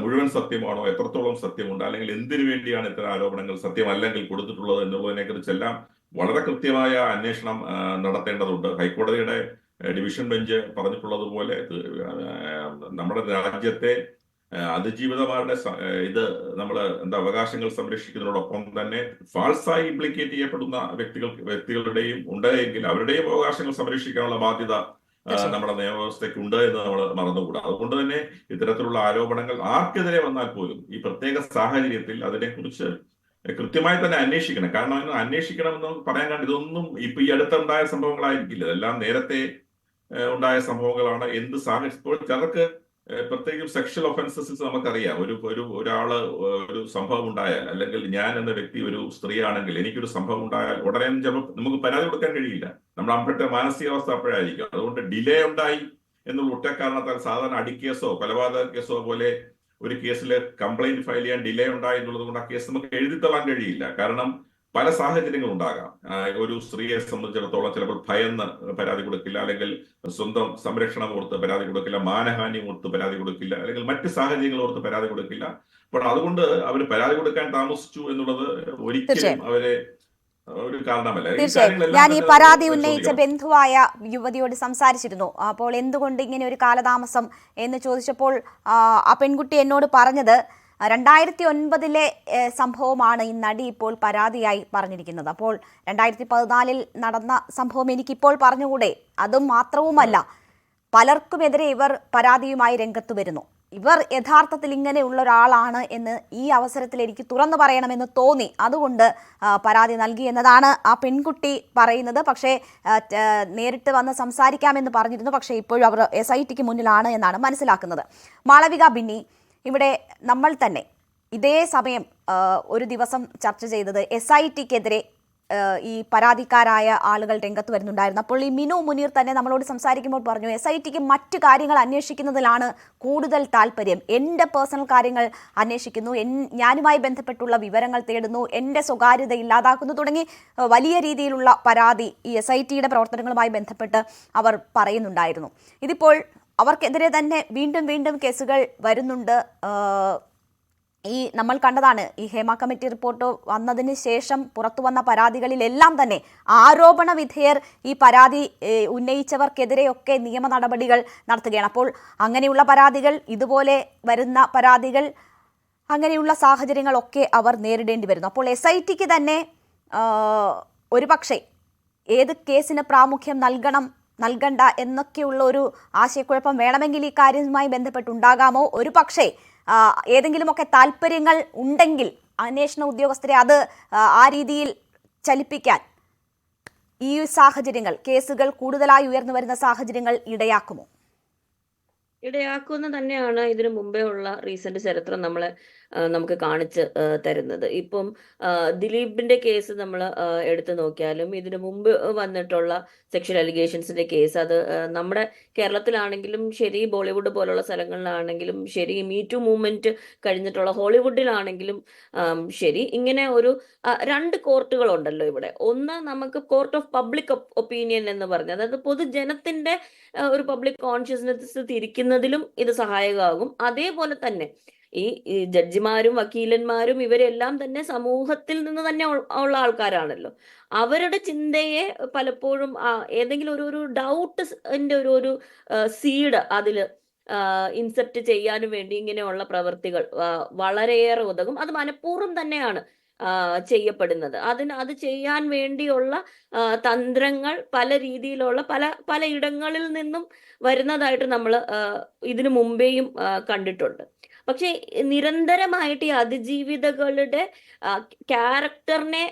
മുഴുവൻ സത്യമാണോ, എത്രത്തോളം സത്യമുണ്ട്, അല്ലെങ്കിൽ എന്തിനു വേണ്ടിയാണ് ഇത്തരം ആരോപണങ്ങൾ സത്യമല്ലെങ്കിൽ കൊടുത്തിട്ടുള്ളത് എന്നുള്ളതിനെ കുറിച്ചെല്ലാം വളരെ കൃത്യമായ അന്വേഷണം നടത്തേണ്ടതുണ്ട്. ഹൈക്കോടതിയുടെ ഡിവിഷൻ ബെഞ്ച് പറഞ്ഞിട്ടുള്ളതുപോലെ നമ്മുടെ രാജ്യത്തെ അതിജീവിതമാരുടെ ഇത് നമ്മൾ അവകാശങ്ങൾ സംരക്ഷിക്കുന്നതിനോടൊപ്പം തന്നെ ഫാൾസായി ഇംപ്ലിക്കേറ്റ് ചെയ്യപ്പെടുന്ന വ്യക്തികളുടെയും ഉണ്ടെങ്കിൽ അവരുടെയും അവകാശങ്ങൾ സംരക്ഷിക്കാനുള്ള ബാധ്യത നമ്മുടെ നിയമവ്യവസ്ഥയ്ക്ക് ഉണ്ട് എന്ന് നമ്മൾ മറന്നുകൂടാ. അതുകൊണ്ട് തന്നെ ഇത്തരത്തിലുള്ള ആരോപണങ്ങൾ ആർക്കെതിരെ വന്നാൽ പോലും ഈ പ്രത്യേക സാഹചര്യത്തിൽ അതിനെക്കുറിച്ച് കൃത്യമായി തന്നെ അന്വേഷിക്കണം. കാരണം അന്വേഷിക്കണമെന്ന് പറയാൻ കാരണം ഇതൊന്നും ഇപ്പൊ ഈ അടുത്തുണ്ടായ സംഭവങ്ങളായിരിക്കില്ല, ഇതെല്ലാം നേരത്തെ ഉണ്ടായ സംഭവങ്ങളാണ്. എന്ത് സാഹചര്യം ഇപ്പോൾ ചിലർക്ക് പ്രത്യേകിച്ചും സെക്ഷൽ ഒഫൻസസ് നമുക്കറിയാം. ഒരാള് ഒരു സംഭവം ഉണ്ടായാൽ, അല്ലെങ്കിൽ ഞാൻ എന്ന വ്യക്തി ഒരു സ്ത്രീയാണെങ്കിൽ എനിക്കൊരു സംഭവം ഉണ്ടായാൽ ഉടനെ ചിലപ്പോൾ നമുക്ക് പരാതി കൊടുക്കാൻ കഴിയില്ല. നമ്മൾ അപ്പോഴത്തെ മാനസികാവസ്ഥ അപ്പോഴായിരിക്കും. അതുകൊണ്ട് ഡിലേ ഉണ്ടായി എന്നുള്ള ഒറ്റ കാരണത്താൽ സാധാരണ അടിക്കേസോ കൊലപാതക കേസോ പോലെ ഒരു കേസിൽ കംപ്ലൈന്റ് ഫയൽ ചെയ്യാൻ ഡിലേ ഉണ്ടായി എന്നുള്ളത് കൊണ്ട് ആ കേസ് നമുക്ക് എഴുതിത്തള്ളാൻ കഴിയില്ല. കാരണം പല സാഹചര്യങ്ങളും ഉണ്ടാകാം. ഒരു സ്ത്രീയെ സംബന്ധിച്ചിടത്തോളം ചിലപ്പോൾ ഭയന്ന് പരാതി കൊടുക്കില്ല, അല്ലെങ്കിൽ സ്വന്തം സംരക്ഷണം ഓർത്ത് പരാതി കൊടുക്കില്ല, മാനഹാനി ഓർത്ത് പരാതി കൊടുക്കില്ല, അല്ലെങ്കിൽ മറ്റ് സാഹചര്യങ്ങൾ ഓർത്ത് പരാതി കൊടുക്കില്ല. അപ്പോൾ അതുകൊണ്ട് അവർ പരാതി കൊടുക്കാൻ താമസിച്ചു എന്നുള്ളത് ഒരിക്കലും അവരെ ഒരു കാരണമല്ല. തീർച്ചയായും ഞാൻ ഈ പരാതി ഉന്നയിച്ച ബന്ധുവായ യുവതിയോട് സംസാരിച്ചിരുന്നു. അപ്പോൾ എന്തുകൊണ്ട് ഇങ്ങനെ ഒരു കാലതാമസം എന്ന് ചോദിച്ചപ്പോൾ ആ പെൺകുട്ടി എന്നോട് പറഞ്ഞത് 2009 സംഭവമാണ് ഈ നടി ഇപ്പോൾ പരാതിയായി പറഞ്ഞിരിക്കുന്നത്. അപ്പോൾ 2014 നടന്ന സംഭവം എനിക്കിപ്പോൾ പറഞ്ഞുകൂടെ? അതും മാത്രവുമല്ല, പലർക്കുമെതിരെ ഇവർ പരാതിയുമായി രംഗത്ത് വരുന്നു. ഇവർ യഥാർത്ഥത്തിൽ ഇങ്ങനെയുള്ള ഒരാളാണ് എന്ന് ഈ അവസരത്തിൽ എനിക്ക് തുറന്നു പറയണമെന്ന് തോന്നി, അതുകൊണ്ട് പരാതി നൽകി എന്നതാണ് ആ പെൺകുട്ടി പറയുന്നത്. പക്ഷേ നേരിട്ട് വന്ന് സംസാരിക്കാമെന്ന് പറഞ്ഞിരുന്നു. പക്ഷേ ഇപ്പോഴും അവർ SITക്ക് മുന്നിലാണ് എന്നാണ് മനസ്സിലാക്കുന്നത്. മാളവിക ബിന്നി, ഇവിടെ നമ്മൾ തന്നെ ഇതേ സമയം ഒരു ദിവസം ചർച്ച ചെയ്തത് SITക്കെതിരെ ഈ പരാതിക്കാരായ ആളുകൾ രംഗത്ത് വരുന്നുണ്ടായിരുന്നു. അപ്പോൾ ഈ മിനു മുനീർ തന്നെ നമ്മളോട് സംസാരിക്കുമ്പോൾ പറഞ്ഞു, SITക്ക് മറ്റു കാര്യങ്ങൾ അന്വേഷിക്കുന്നതിലാണ് കൂടുതൽ താല്പര്യം. എൻ്റെ പേഴ്സണൽ കാര്യങ്ങൾ അന്വേഷിക്കുന്നു, ഞാനുമായി ബന്ധപ്പെട്ടുള്ള വിവരങ്ങൾ തേടുന്നു, എൻ്റെ സ്വകാര്യത ഇല്ലാതാക്കുന്നു തുടങ്ങി വലിയ രീതിയിലുള്ള പരാതി ഈ SITയുടെ പ്രവർത്തനങ്ങളുമായി ബന്ധപ്പെട്ട് അവർ പറയുന്നുണ്ടായിരുന്നു. ഇതിപ്പോൾ അവർക്കെതിരെ തന്നെ വീണ്ടും കേസുകൾ വരുന്നുണ്ട്. ഈ നമ്മൾ കണ്ടതാണ്, ഈ ഹേമ കമ്മിറ്റി റിപ്പോർട്ട് വന്നതിന് ശേഷം പുറത്തു വന്ന പരാതികളിലെല്ലാം തന്നെ ആരോപണ വിധേയർ ഈ പരാതി ഉന്നയിച്ചവർക്കെതിരെയൊക്കെ നിയമ നടപടികൾ നടത്തുകയാണ്. അപ്പോൾ അങ്ങനെയുള്ള പരാതികൾ, ഇതുപോലെ വരുന്ന പരാതികൾ, അങ്ങനെയുള്ള സാഹചര്യങ്ങളൊക്കെ അവർ നേരിടേണ്ടി വരുന്നു. അപ്പോൾ SITക്ക് തന്നെ ഒരുപക്ഷെ ഏത് കേസിന് പ്രാമുഖ്യം നൽകണ്ട എന്നൊക്കെയുള്ള ഒരു ആശയക്കുഴപ്പം വേണമെങ്കിൽ ഈ കാര്യവുമായി ബന്ധപ്പെട്ടുണ്ടാകാമോ? ഒരു പക്ഷേ ഏതെങ്കിലുമൊക്കെ താല്പര്യങ്ങൾ ഉണ്ടെങ്കിൽ അന്വേഷണ ഉദ്യോഗസ്ഥരെ അത് ആ രീതിയിൽ ചലിപ്പിക്കാൻ ഈ സാഹചര്യങ്ങൾ, കേസുകൾ കൂടുതലായി ഉയർന്നു വരുന്ന സാഹചര്യങ്ങൾ ഇടയാക്കുമോ? ഇടയാക്കുമെന്ന് തന്നെയാണ് ഇതിനു മുമ്പേ ഉള്ള റീസെന്റ് ചരിത്രം നമുക്ക് കാണിച്ച് തരുന്നത്. ഇപ്പം ദിലീപിന്റെ കേസ് നമ്മൾ എടുത്തു നോക്കിയാലും ഇതിനു മുമ്പ് വന്നിട്ടുള്ള സെക്ഷൽ അലിഗേഷൻസിന്റെ കേസ്, അത് നമ്മുടെ കേരളത്തിലാണെങ്കിലും ശരി, ബോളിവുഡ് പോലുള്ള സ്ഥലങ്ങളിലാണെങ്കിലും ശരി, മീറ്റു മൂവ്മെന്റ് കഴിഞ്ഞിട്ടുള്ള ഹോളിവുഡിലാണെങ്കിലും ശരി, ഇങ്ങനെ ഒരു 2 കോർട്ടുകളുണ്ടല്ലോ ഇവിടെ. ഒന്ന് നമുക്ക് കോർട്ട് ഓഫ് പബ്ലിക് ഒപ്പീനിയൻ എന്ന് പറഞ്ഞത്, അതായത് പൊതുജനത്തിന്റെ ഒരു പബ്ലിക് കോൺഷ്യസ്നെസ് തിരിക്കുന്നതിലും ഇത് സഹായകമാകും. അതേപോലെ തന്നെ ഈ ജഡ്ജിമാരും വക്കീലന്മാരും ഇവരെല്ലാം തന്നെ സമൂഹത്തിൽ നിന്ന് തന്നെ ഉള്ള ആൾക്കാരാണല്ലോ. അവരുടെ ചിന്തയെ പലപ്പോഴും ഏതെങ്കിലും ഒരു ഡൗട്ടിന്റെ ഒരു സീഡ് അതിൽ ഇൻസെപ്റ്റ് ചെയ്യാനും വേണ്ടി ഇങ്ങനെയുള്ള പ്രവൃത്തികൾ വളരെയേറെ ഉതകും. അത് മനഃപൂർവ്വം തന്നെയാണ് ചെയ്യപ്പെടുന്നത്. അത് ചെയ്യാൻ വേണ്ടിയുള്ള തന്ത്രങ്ങൾ പല രീതിയിലുള്ള പല ഇടങ്ങളിൽ നിന്നും വരുന്നതായിട്ട് നമ്മൾ ഇതിനു മുമ്പേയും കണ്ടിട്ടുണ്ട്. പക്ഷെ നിരന്തരമായിട്ട് ഈ അതിജീവിതകളുടെ ക്യാരക്ടറിനെ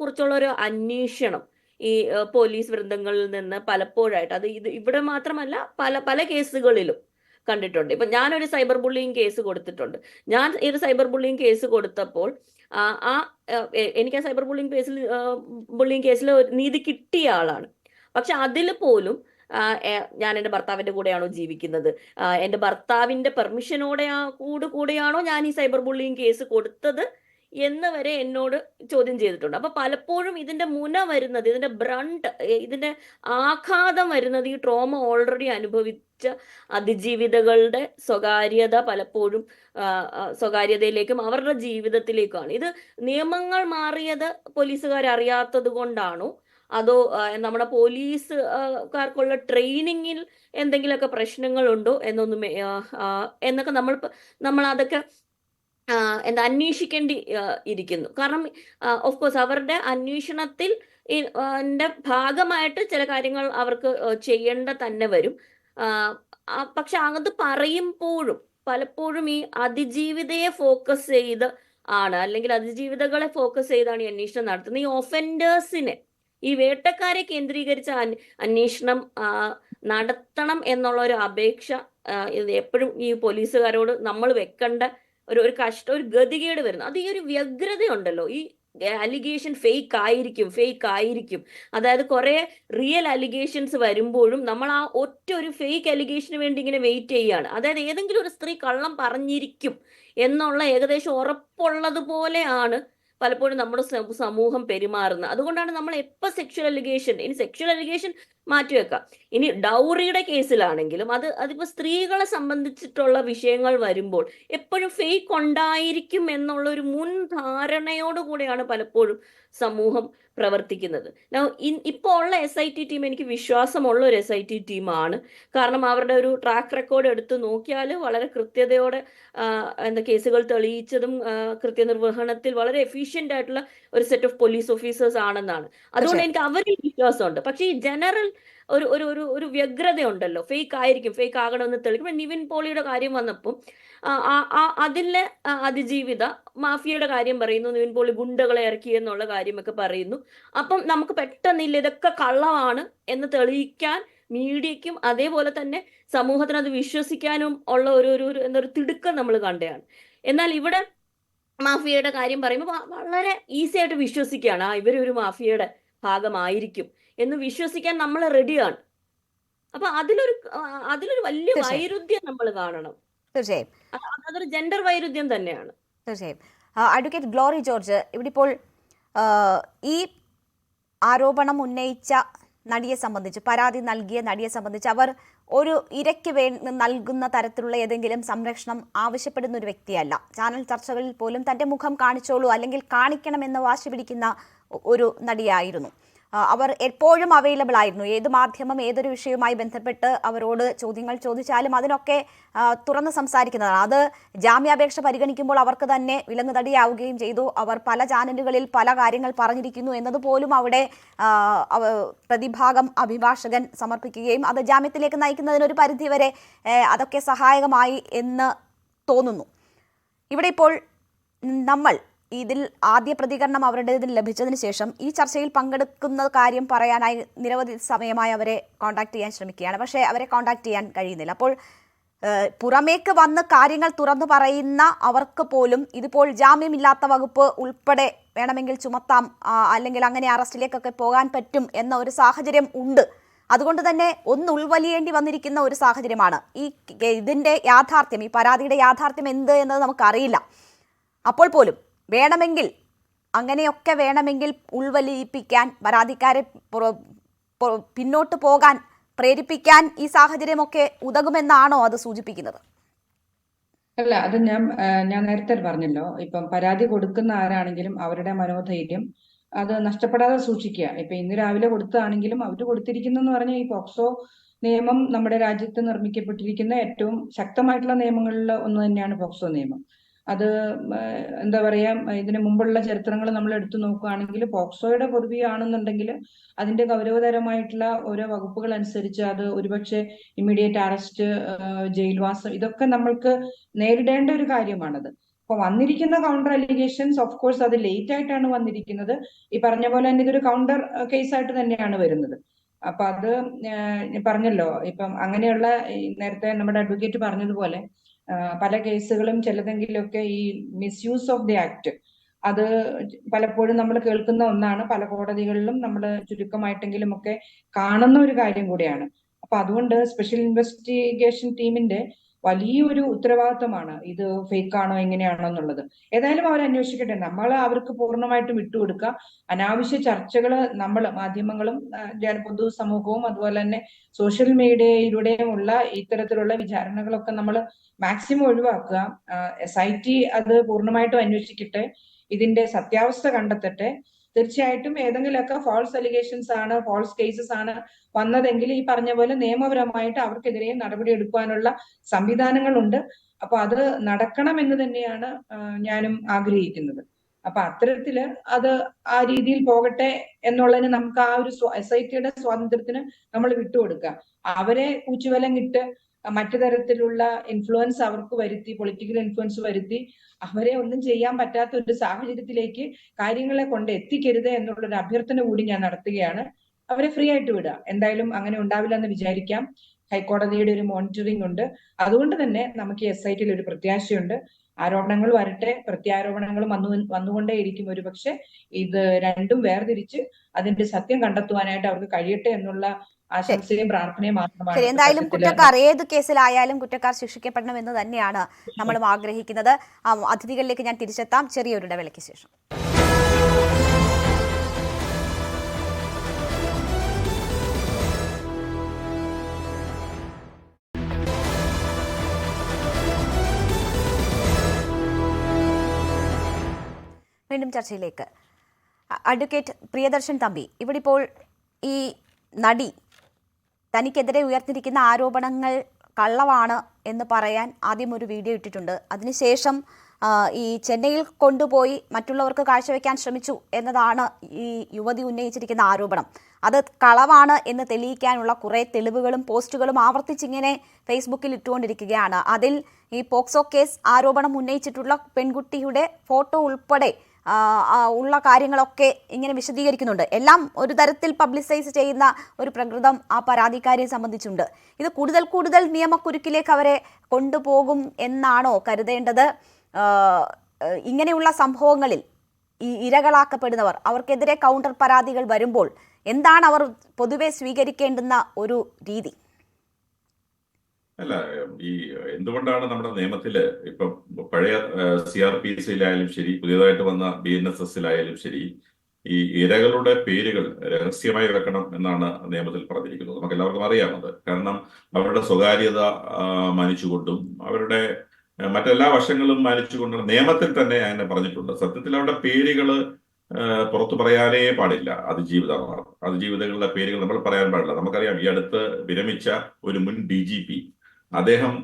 കുറിച്ചുള്ള ഒരു അന്വേഷണം ഈ പോലീസ് വൃന്ദങ്ങളിൽ നിന്ന് പലപ്പോഴായിട്ട്, അത് ഇവിടെ മാത്രമല്ല പല കേസുകളിലും കണ്ടിട്ടുണ്ട്. ഇപ്പൊ ഞാനൊരു സൈബർ ബുള്ളിങ് കേസ് കൊടുത്തിട്ടുണ്ട്. ഞാൻ ഒരു സൈബർ ബുള്ളിങ് കേസ് കൊടുത്തപ്പോൾ എനിക്ക് ആ സൈബർ ബുള്ളിങ് കേസിൽ നീതി കിട്ടിയ ആളാണ്. പക്ഷെ അതിൽ പോലും ഞാൻ എൻ്റെ ഭർത്താവിൻ്റെ കൂടെയാണോ ജീവിക്കുന്നത്, എൻ്റെ ഭർത്താവിൻ്റെ പെർമിഷനോടെ കൂടെയാണോ ഞാൻ ഈ സൈബർ ബുള്ളിങ് കേസ് കൊടുത്തത് എന്ന് വരെ എന്നോട് ചോദ്യം ചെയ്തിട്ടുണ്ട്. അപ്പൊ പലപ്പോഴും ഇതിന്റെ മുന വരുന്നത്, ഇതിന്റെ ബ്രണ്ട്, ഇതിന്റെ ആഘാതം വരുന്നത് ഈ ട്രോമ ഓൾറെഡി അനുഭവിച്ച അതിജീവിതകളുടെ സ്വകാര്യത പലപ്പോഴും സ്വകാര്യതയിലേക്കും അവരുടെ ജീവിതത്തിലേക്കുമാണ്. ഇത് നിയമങ്ങൾ മാറിയത് പോലീസുകാർ അറിയാത്തത് കൊണ്ടാണോ, അതോ നമ്മുടെ പോലീസുകാർക്കുള്ള ട്രെയിനിങ്ങിൽ എന്തെങ്കിലുമൊക്കെ പ്രശ്നങ്ങളുണ്ടോ എന്നൊക്കെ നമ്മൾ അതൊക്കെ അന്വേഷിക്കേണ്ടി ഇരിക്കുന്നു. കാരണം ഓഫ് കോഴ്സ് അവരുടെ അന്വേഷണത്തിൽ ഭാഗമായിട്ട് ചില കാര്യങ്ങൾ അവർക്ക് ചെയ്യേണ്ട തന്നെ വരും. പക്ഷെ അത് പറയുമ്പോഴും പലപ്പോഴും ഈ അതിജീവിതയെ ഫോക്കസ് ചെയ്ത് അല്ലെങ്കിൽ അതിജീവിതകളെ ഫോക്കസ് ചെയ്താണ് ഈ അന്വേഷണം നടത്തുന്നത്. ഈ ഒഫൻഡേഴ്സിനെ, ഈ വേട്ടക്കാരെ കേന്ദ്രീകരിച്ച അന്വേഷണം നടത്തണം എന്നുള്ള ഒരു അപേക്ഷ എപ്പോഴും ഈ പോലീസുകാരോട് നമ്മൾ വെക്കേണ്ട ഒരു ഗതികേട് വരുന്നു. അത് ഈ ഒരു വ്യഗ്രതയുണ്ടല്ലോ, ഈ അലിഗേഷൻ ഫേക്ക് ആയിരിക്കും. അതായത് കുറെ റിയൽ അലിഗേഷൻസ് വരുമ്പോഴും നമ്മൾ ആ ഒറ്റ ഒരു ഫേക്ക് അലിഗേഷന് വേണ്ടി ഇങ്ങനെ വെയിറ്റ് ചെയ്യാണ്. അതായത് ഏതെങ്കിലും ഒരു സ്ത്രീ കള്ളം പറഞ്ഞിരിക്കും എന്നുള്ള ഏകദേശം ഉറപ്പുള്ളത് പോലെയാണ് പലപ്പോഴും നമ്മുടെ സമൂഹം പെരുമാറുന്നത്. അതുകൊണ്ടാണ് നമ്മൾ എപ്പോൾ സെക്ഷൽ അലിഗേഷൻ മാറ്റിവെക്കാം. ഇനി ഡൗറിയുടെ കേസിലാണെങ്കിലും അതിപ്പോ സ്ത്രീകളെ സംബന്ധിച്ചിട്ടുള്ള വിഷയങ്ങൾ വരുമ്പോൾ എപ്പോഴും ഫേക്ക് ഉണ്ടായിരിക്കും എന്നുള്ള ഒരു മുൻധാരണയോടുകൂടിയാണ് പലപ്പോഴും സമൂഹം പ്രവർത്തിക്കുന്നത്. ഇപ്പോൾ ഉള്ള SIT ടീം എനിക്ക് വിശ്വാസമുള്ള ഒരു SIT ടീമാണ്. കാരണം അവരുടെ ഒരു ട്രാക്ക് റെക്കോർഡ് എടുത്ത് നോക്കിയാൽ വളരെ കൃത്യതയോടെ കേസുകൾ തെളിയിച്ചതും കൃത്യനിർവഹണത്തിൽ വളരെ എഫിഷ്യന്റ് ആയിട്ടുള്ള ഒരു സെറ്റ് ഓഫ് പോലീസ് ഓഫീസേഴ്സ് ആണെന്നാണ്. അതുകൊണ്ട് എനിക്ക് അവരിൽ വിശ്വാസമുണ്ട്. പക്ഷേ ഈ ജനറൽ ഒരു വ്യഗ്രത ഉണ്ടല്ലോ, ഫേക്ക് ആകണമെന്ന് തെളിയിക്കും. നിവിൻ പോളിയുടെ കാര്യം വന്നപ്പോൾ അതിലെ അതിജീവിത മാഫിയയുടെ കാര്യം പറയുന്നു, നിവിൻ പോളി ഗുണ്ടകളെ ഇറക്കി എന്നുള്ള കാര്യമൊക്കെ പറയുന്നു. അപ്പം നമുക്ക് പെട്ടെന്നില്ല ഇതൊക്കെ കള്ളമാണ് എന്ന് തെളിയിക്കാൻ മീഡിയയ്ക്കും അതേപോലെ തന്നെ സമൂഹത്തിന് അത് വിശ്വസിക്കാനും ഉള്ള ഒരു തിടുക്കം നമ്മൾ കണ്ടതാണ്. എന്നാൽ ഇവിടെ മാഫിയയുടെ കാര്യം പറയുമ്പോൾ വളരെ ഈസി ആയിട്ട് വിശ്വസിക്കുകയാണ്, ഇവരൊരു മാഫിയയുടെ ഭാഗമായിരിക്കും എന്ന് വിശ്വസിക്കാൻ നമ്മൾ റെഡിയാണ്. അപ്പൊ അതിലൊരു വലിയ വൈരുദ്ധ്യം നമ്മൾ കാണണം. തീർച്ചയായും അതൊരു ജെൻഡർ വൈരുദ്ധ്യം തന്നെയാണ്. തീർച്ചയായും. അഡ്വക്കേറ്റ് ഗ്ലോറി ജോർജ്, ഇവിടെ ഇപ്പോൾ ഈ ആരോപണം ഉന്നയിച്ച നടിയെ സംബന്ധിച്ച്, പരാതി നൽകിയ നടിയെ സംബന്ധിച്ച് അവർ ഒരു ഇരയ്ക്ക് നൽകുന്ന തരത്തിലുള്ള ഏതെങ്കിലും സംരക്ഷണം ആവശ്യപ്പെടുന്ന ഒരു വ്യക്തിയല്ല. ചാനൽ ചർച്ചകളിൽ പോലും തൻ്റെ മുഖം കാണിച്ചോളൂ അല്ലെങ്കിൽ കാണിക്കണമെന്ന് വാശി പിടിക്കുന്ന ഒരു നടിയായിരുന്നു. അവർ എപ്പോഴും അവൈലബിൾ ആയിരുന്നു. ഏത് മാധ്യമം ഏതൊരു വിഷയവുമായി ബന്ധപ്പെട്ട് അവരോട് ചോദ്യങ്ങൾ ചോദിച്ചാലും അതിനൊക്കെ തുറന്ന് സംസാരിക്കുന്നതാണ്. അത് ജാമ്യാപേക്ഷ പരിഗണിക്കുമ്പോൾ അവർക്ക് തന്നെ വിലങ്ങുതടിയാവുകയും ചെയ്തു. അവർ പല ചാനലുകളിൽ പല കാര്യങ്ങൾ പറഞ്ഞിരിക്കുന്നു എന്നതുപോലും അവിടെ പ്രതിഭാഗം അഭിഭാഷകൻ സമർപ്പിക്കുകയും അത് ജാമ്യത്തിലേക്ക് നയിക്കുന്നതിനൊരു പരിധിവരെ അതൊക്കെ സഹായകമായി എന്ന് തോന്നുന്നു. ഇവിടെ ഇപ്പോൾ നമ്മൾ ഇതിൽ ആദ്യ പ്രതികരണം അവരുടേതിൽ ലഭിച്ചതിന് ശേഷം ഈ ചർച്ചയിൽ പങ്കെടുക്കുന്ന കാര്യം പറയാനായി നിരവധി സമയമായി അവരെ കോൺടാക്ട് ചെയ്യാൻ ശ്രമിക്കുകയാണ്. പക്ഷേ അവരെ കോൺടാക്ട് ചെയ്യാൻ കഴിയുന്നില്ല. അപ്പോൾ പുറമേക്ക് വന്ന് കാര്യങ്ങൾ തുറന്നു പറയുന്ന അവർക്ക് പോലും ഇതിപ്പോൾ ജാമ്യമില്ലാത്ത വകുപ്പ് ഉൾപ്പെടെ വേണമെങ്കിൽ ചുമത്താം, അല്ലെങ്കിൽ അങ്ങനെ അറസ്റ്റിലേക്കൊക്കെ പോകാൻ പറ്റും എന്ന ഒരു സാഹചര്യം ഉണ്ട്. അതുകൊണ്ട് തന്നെ ഉൾവലിയേണ്ടി വന്നിരിക്കുന്ന ഒരു സാഹചര്യമാണ്. ഇതിൻ്റെ യാഥാർത്ഥ്യം, ഈ പരാതിയുടെ യാഥാർത്ഥ്യം എന്ത് എന്നത് നമുക്കറിയില്ല. അപ്പോൾ പോലും വേണമെങ്കിൽ അങ്ങനെയൊക്കെ വേണമെങ്കിൽ ഉൾവലിയിപ്പിക്കാൻ, പരാതിക്കാരെ പിന്നോട്ട് പോകാൻ പ്രേരിപ്പിക്കാൻ ഈ സാഹചര്യമൊക്കെ ഉതകുമെന്നാണോ അത് സൂചിപ്പിക്കുന്നത്? അല്ല, അത് ഞാൻ നേരത്തെ പറഞ്ഞല്ലോ, ഇപ്പം പരാതി കൊടുക്കുന്ന ആരാണെങ്കിലും അവരുടെ മനോധൈര്യം അത് നഷ്ടപ്പെടാതെ സൂക്ഷിക്കുക. ഇപ്പൊ ഇന്ന് രാവിലെ കൊടുത്തതാണെങ്കിലും അവർ കൊടുത്തിരിക്കുന്നെന്ന് പറഞ്ഞാൽ ഈ പോക്സോ നിയമം നമ്മുടെ രാജ്യത്ത് നിർമ്മിക്കപ്പെട്ടിരിക്കുന്ന ഏറ്റവും ശക്തമായിട്ടുള്ള നിയമങ്ങളിൽ ഒന്ന് തന്നെയാണ് പോക്സോ നിയമം. അത് എന്താ പറയാ, ഇതിനു മുമ്പുള്ള ചരിത്രങ്ങൾ നമ്മൾ എടുത്തു നോക്കുകയാണെങ്കിൽ പോക്സോയുടെ പൂർവികമാണെന്നുണ്ടെങ്കിൽ അതിന്റെ ഗൗരവതരമായിട്ടുള്ള ഓരോ വകുപ്പുകൾ അനുസരിച്ച് അത് ഒരുപക്ഷെ ഇമ്മീഡിയറ്റ് അറസ്റ്റ്, ജയിൽവാസം, ഇതൊക്കെ നമ്മൾക്ക് നേരിടേണ്ട ഒരു കാര്യമാണത്. അപ്പൊ വന്നിരിക്കുന്ന കൗണ്ടർ അലിഗേഷൻസ് ഓഫ് കോഴ്സ് അത് ലേറ്റ് ആയിട്ടാണ് വന്നിരിക്കുന്നത്. ഈ പറഞ്ഞ പോലെ തന്നെ ഇതൊരു കൗണ്ടർ കേസായിട്ട് തന്നെയാണ് വരുന്നത്. അപ്പൊ അത് പറഞ്ഞല്ലോ, ഇപ്പം അങ്ങനെയുള്ള നേരത്തെ നമ്മുടെ അഡ്വക്കേറ്റ് പറഞ്ഞതുപോലെ പല കേസുകളും ചിലതെങ്കിലൊക്കെ ഈ മിസ്യൂസ് ഓഫ് ദി ആക്ട് അത് പലപ്പോഴും നമ്മൾ കേൾക്കുന്ന ഒന്നാണ്. പല കോടതികളിലും നമ്മൾ ചുരുക്കമായിട്ടെങ്കിലും ഒക്കെ കാണുന്ന ഒരു കാര്യം കൂടിയാണ്. അപ്പൊ അതുകൊണ്ട് സ്പെഷ്യൽ ഇൻവെസ്റ്റിഗേഷൻ ടീമിന്റെ വലിയൊരു ഉത്തരവാദിത്തമാണ്. ഇത് ഫേക്ക് ആണോ എങ്ങനെയാണോ എന്നുള്ളത്. ഏതായാലും അവർ അന്വേഷിക്കട്ടെ. നമ്മൾ അവർക്ക് പൂർണ്ണമായിട്ടും വിട്ടുകൊടുക്കുക. അനാവശ്യ ചർച്ചകൾ നമ്മൾ മാധ്യമങ്ങളും പൊതുസമൂഹവും അതുപോലെ തന്നെ സോഷ്യൽ മീഡിയയിലൂടെയുമുള്ള ഇത്തരത്തിലുള്ള വിചാരണകളൊക്കെ നമ്മൾ മാക്സിമം ഒഴിവാക്കുക. SIT അത് പൂർണ്ണമായിട്ടും അന്വേഷിക്കട്ടെ, ഇതിന്റെ സത്യാവസ്ഥ കണ്ടെത്തട്ടെ. തീർച്ചയായിട്ടും ഏതെങ്കിലുമൊക്കെ ഫാൾസ് അലിഗേഷൻസ് ആണ്, ഫാൾസ് കേസസ് ആണ് വന്നതെങ്കിൽ ഈ പറഞ്ഞ പോലെ നിയമപരമായിട്ട് അവർക്കെതിരെ നടപടി എടുക്കാനുള്ള സംവിധാനങ്ങളുണ്ട്. അപ്പൊ അത് നടക്കണം എന്ന് തന്നെയാണ് ഞാനും ആഗ്രഹിക്കുന്നത്. അപ്പൊ അത്തരത്തില് അത് ആ രീതിയിൽ പോകട്ടെ എന്നുള്ളതിന് നമുക്ക് ആ ഒരു SITയുടെ സ്വാതന്ത്ര്യത്തിന് നമ്മൾ വിട്ടുകൊടുക്കുക. അവരെ കൂച്ചുവലം ഇട്ട് മറ്റു തരത്തിലുള്ള ഇൻഫ്ലുവൻസ് അവർക്ക് വരുത്തി, പൊളിറ്റിക്കൽ ഇൻഫ്ലുവൻസ് വരുത്തി അവരെ ഒന്നും ചെയ്യാൻ പറ്റാത്ത ഒരു സാഹചര്യത്തിലേക്ക് കാര്യങ്ങളെ കൊണ്ട് എത്തിക്കരുത് എന്നുള്ളൊരു അഭ്യർത്ഥന കൂടി ഞാൻ നടത്തുകയാണ്. അവരെ ഫ്രീ ആയിട്ട് വിടുക. എന്തായാലും അങ്ങനെ ഉണ്ടാവില്ല എന്ന് വിചാരിക്കാം. ഹൈക്കോടതിയുടെ ഒരു മോണിറ്ററിംഗ് ഉണ്ട്. അതുകൊണ്ട് തന്നെ നമുക്ക് SITയിൽ ഒരു പ്രത്യാശയുണ്ട്. ആരോപണങ്ങൾ വരട്ടെ, പ്രത്യാരോപണങ്ങളും വന്നുകൊണ്ടേയിരിക്കും. ഒരു പക്ഷെ ഇത് രണ്ടും വേർതിരിച്ച് അതിന്റെ സത്യം കണ്ടെത്തുവാനായിട്ട് അവർക്ക് കഴിയട്ടെ എന്നുള്ള ആശംസയും പ്രാർത്ഥനയും മാത്രമാണ്. എന്തായാലും കുറ്റക്കാർ ഏത് കേസിലായാലും കുറ്റക്കാർ ശിക്ഷിക്കപ്പെടണം എന്ന് തന്നെയാണ് നമ്മളും ആഗ്രഹിക്കുന്നത്. അതിഥികളിലേക്ക് ഞാൻ തിരിച്ചെത്താം ചെറിയൊരു ഇടവേളയ്ക്ക് ശേഷം. വീണ്ടും ചർച്ചയിലേക്ക്. അഡ്വക്കേറ്റ് പ്രിയദർശൻ തമ്പി, ഇവിടെ ഇപ്പോൾ ഈ നടി തനിക്കെതിരെ ഉയർത്തിരിക്കുന്ന ആരോപണങ്ങൾ കള്ളമാണ് എന്ന് പറയാൻ ആദ്യം ഒരു വീഡിയോ ഇട്ടിട്ടുണ്ട്. അതിനുശേഷം ഈ ചെന്നൈയിൽ കൊണ്ടുപോയി മറ്റുള്ളവർക്ക് കാഴ്ചവെക്കാൻ ശ്രമിച്ചു എന്നതാണ് ഈ യുവതി ഉന്നയിച്ചിരിക്കുന്ന ആരോപണം. അത് കളവാണ് എന്ന് തെളിയിക്കാനുള്ള കുറേ തെളിവുകളും പോസ്റ്റുകളും ആവർത്തിച്ചിങ്ങനെ ഫേസ്ബുക്കിൽ ഇട്ടുകൊണ്ടിരിക്കുകയാണ്. അതിൽ ഈ പോക്സോ കേസ് ആരോപണം ഉന്നയിച്ചിട്ടുള്ള പെൺകുട്ടിയുടെ ഫോട്ടോ ഉൾപ്പെടെ ഉള്ള കാര്യങ്ങളൊക്കെ ഇങ്ങനെ വിശദീകരിക്കുന്നുണ്ട്. എല്ലാം ഒരു തരത്തിൽ പബ്ലിസൈസ് ചെയ്യുന്ന ഒരു പ്രകൃതം ആ പരാതിക്കാരിയെ സംബന്ധിച്ചുണ്ട്. ഇത് കൂടുതൽ നിയമക്കുരുക്കിലേക്ക് അവരെ കൊണ്ടുപോകും എന്നാണോ കരുതേണ്ടത്? ഇങ്ങനെയുള്ള സംഭവങ്ങളിൽ ഈ ഇരകളാക്കപ്പെടുന്നവർ, അവർക്കെതിരെ കൗണ്ടർ പരാതികൾ വരുമ്പോൾ എന്താണ് അവർ പൊതുവെ സ്വീകരിക്കേണ്ടുന്ന ഒരു രീതി? അല്ല, ഈ എന്തുകൊണ്ടാണ് നമ്മുടെ നിയമത്തില് ഇപ്പം പഴയ CRPCയിലായാലും ശരി, പുതിയതായിട്ട് വന്ന BNSSലായാലും ശരി, ഈ ഇരകളുടെ പേരുകൾ രഹസ്യമായി വെക്കണം എന്നാണ് നിയമത്തിൽ പറഞ്ഞിരിക്കുന്നത്. നമുക്ക് എല്ലാവർക്കും അറിയാവുന്നത്. കാരണം അവരുടെ സ്വകാര്യത മാനിച്ചുകൊണ്ടും അവരുടെ മറ്റെല്ലാ വശങ്ങളും മാനിച്ചുകൊണ്ടും നിയമത്തിൽ തന്നെ അങ്ങനെ പറഞ്ഞിട്ടുണ്ട്. സത്യത്തിൽ അവരുടെ പേരുകൾ പുറത്തു പറയാനേ പാടില്ല. അതിജീവിതകളുടെ പേരുകൾ നമ്മൾ പറയാൻ പാടില്ല. നമുക്കറിയാം, ഈ അടുത്ത് വിരമിച്ച ഒരു മുൻ DGP അദ്ദേഹം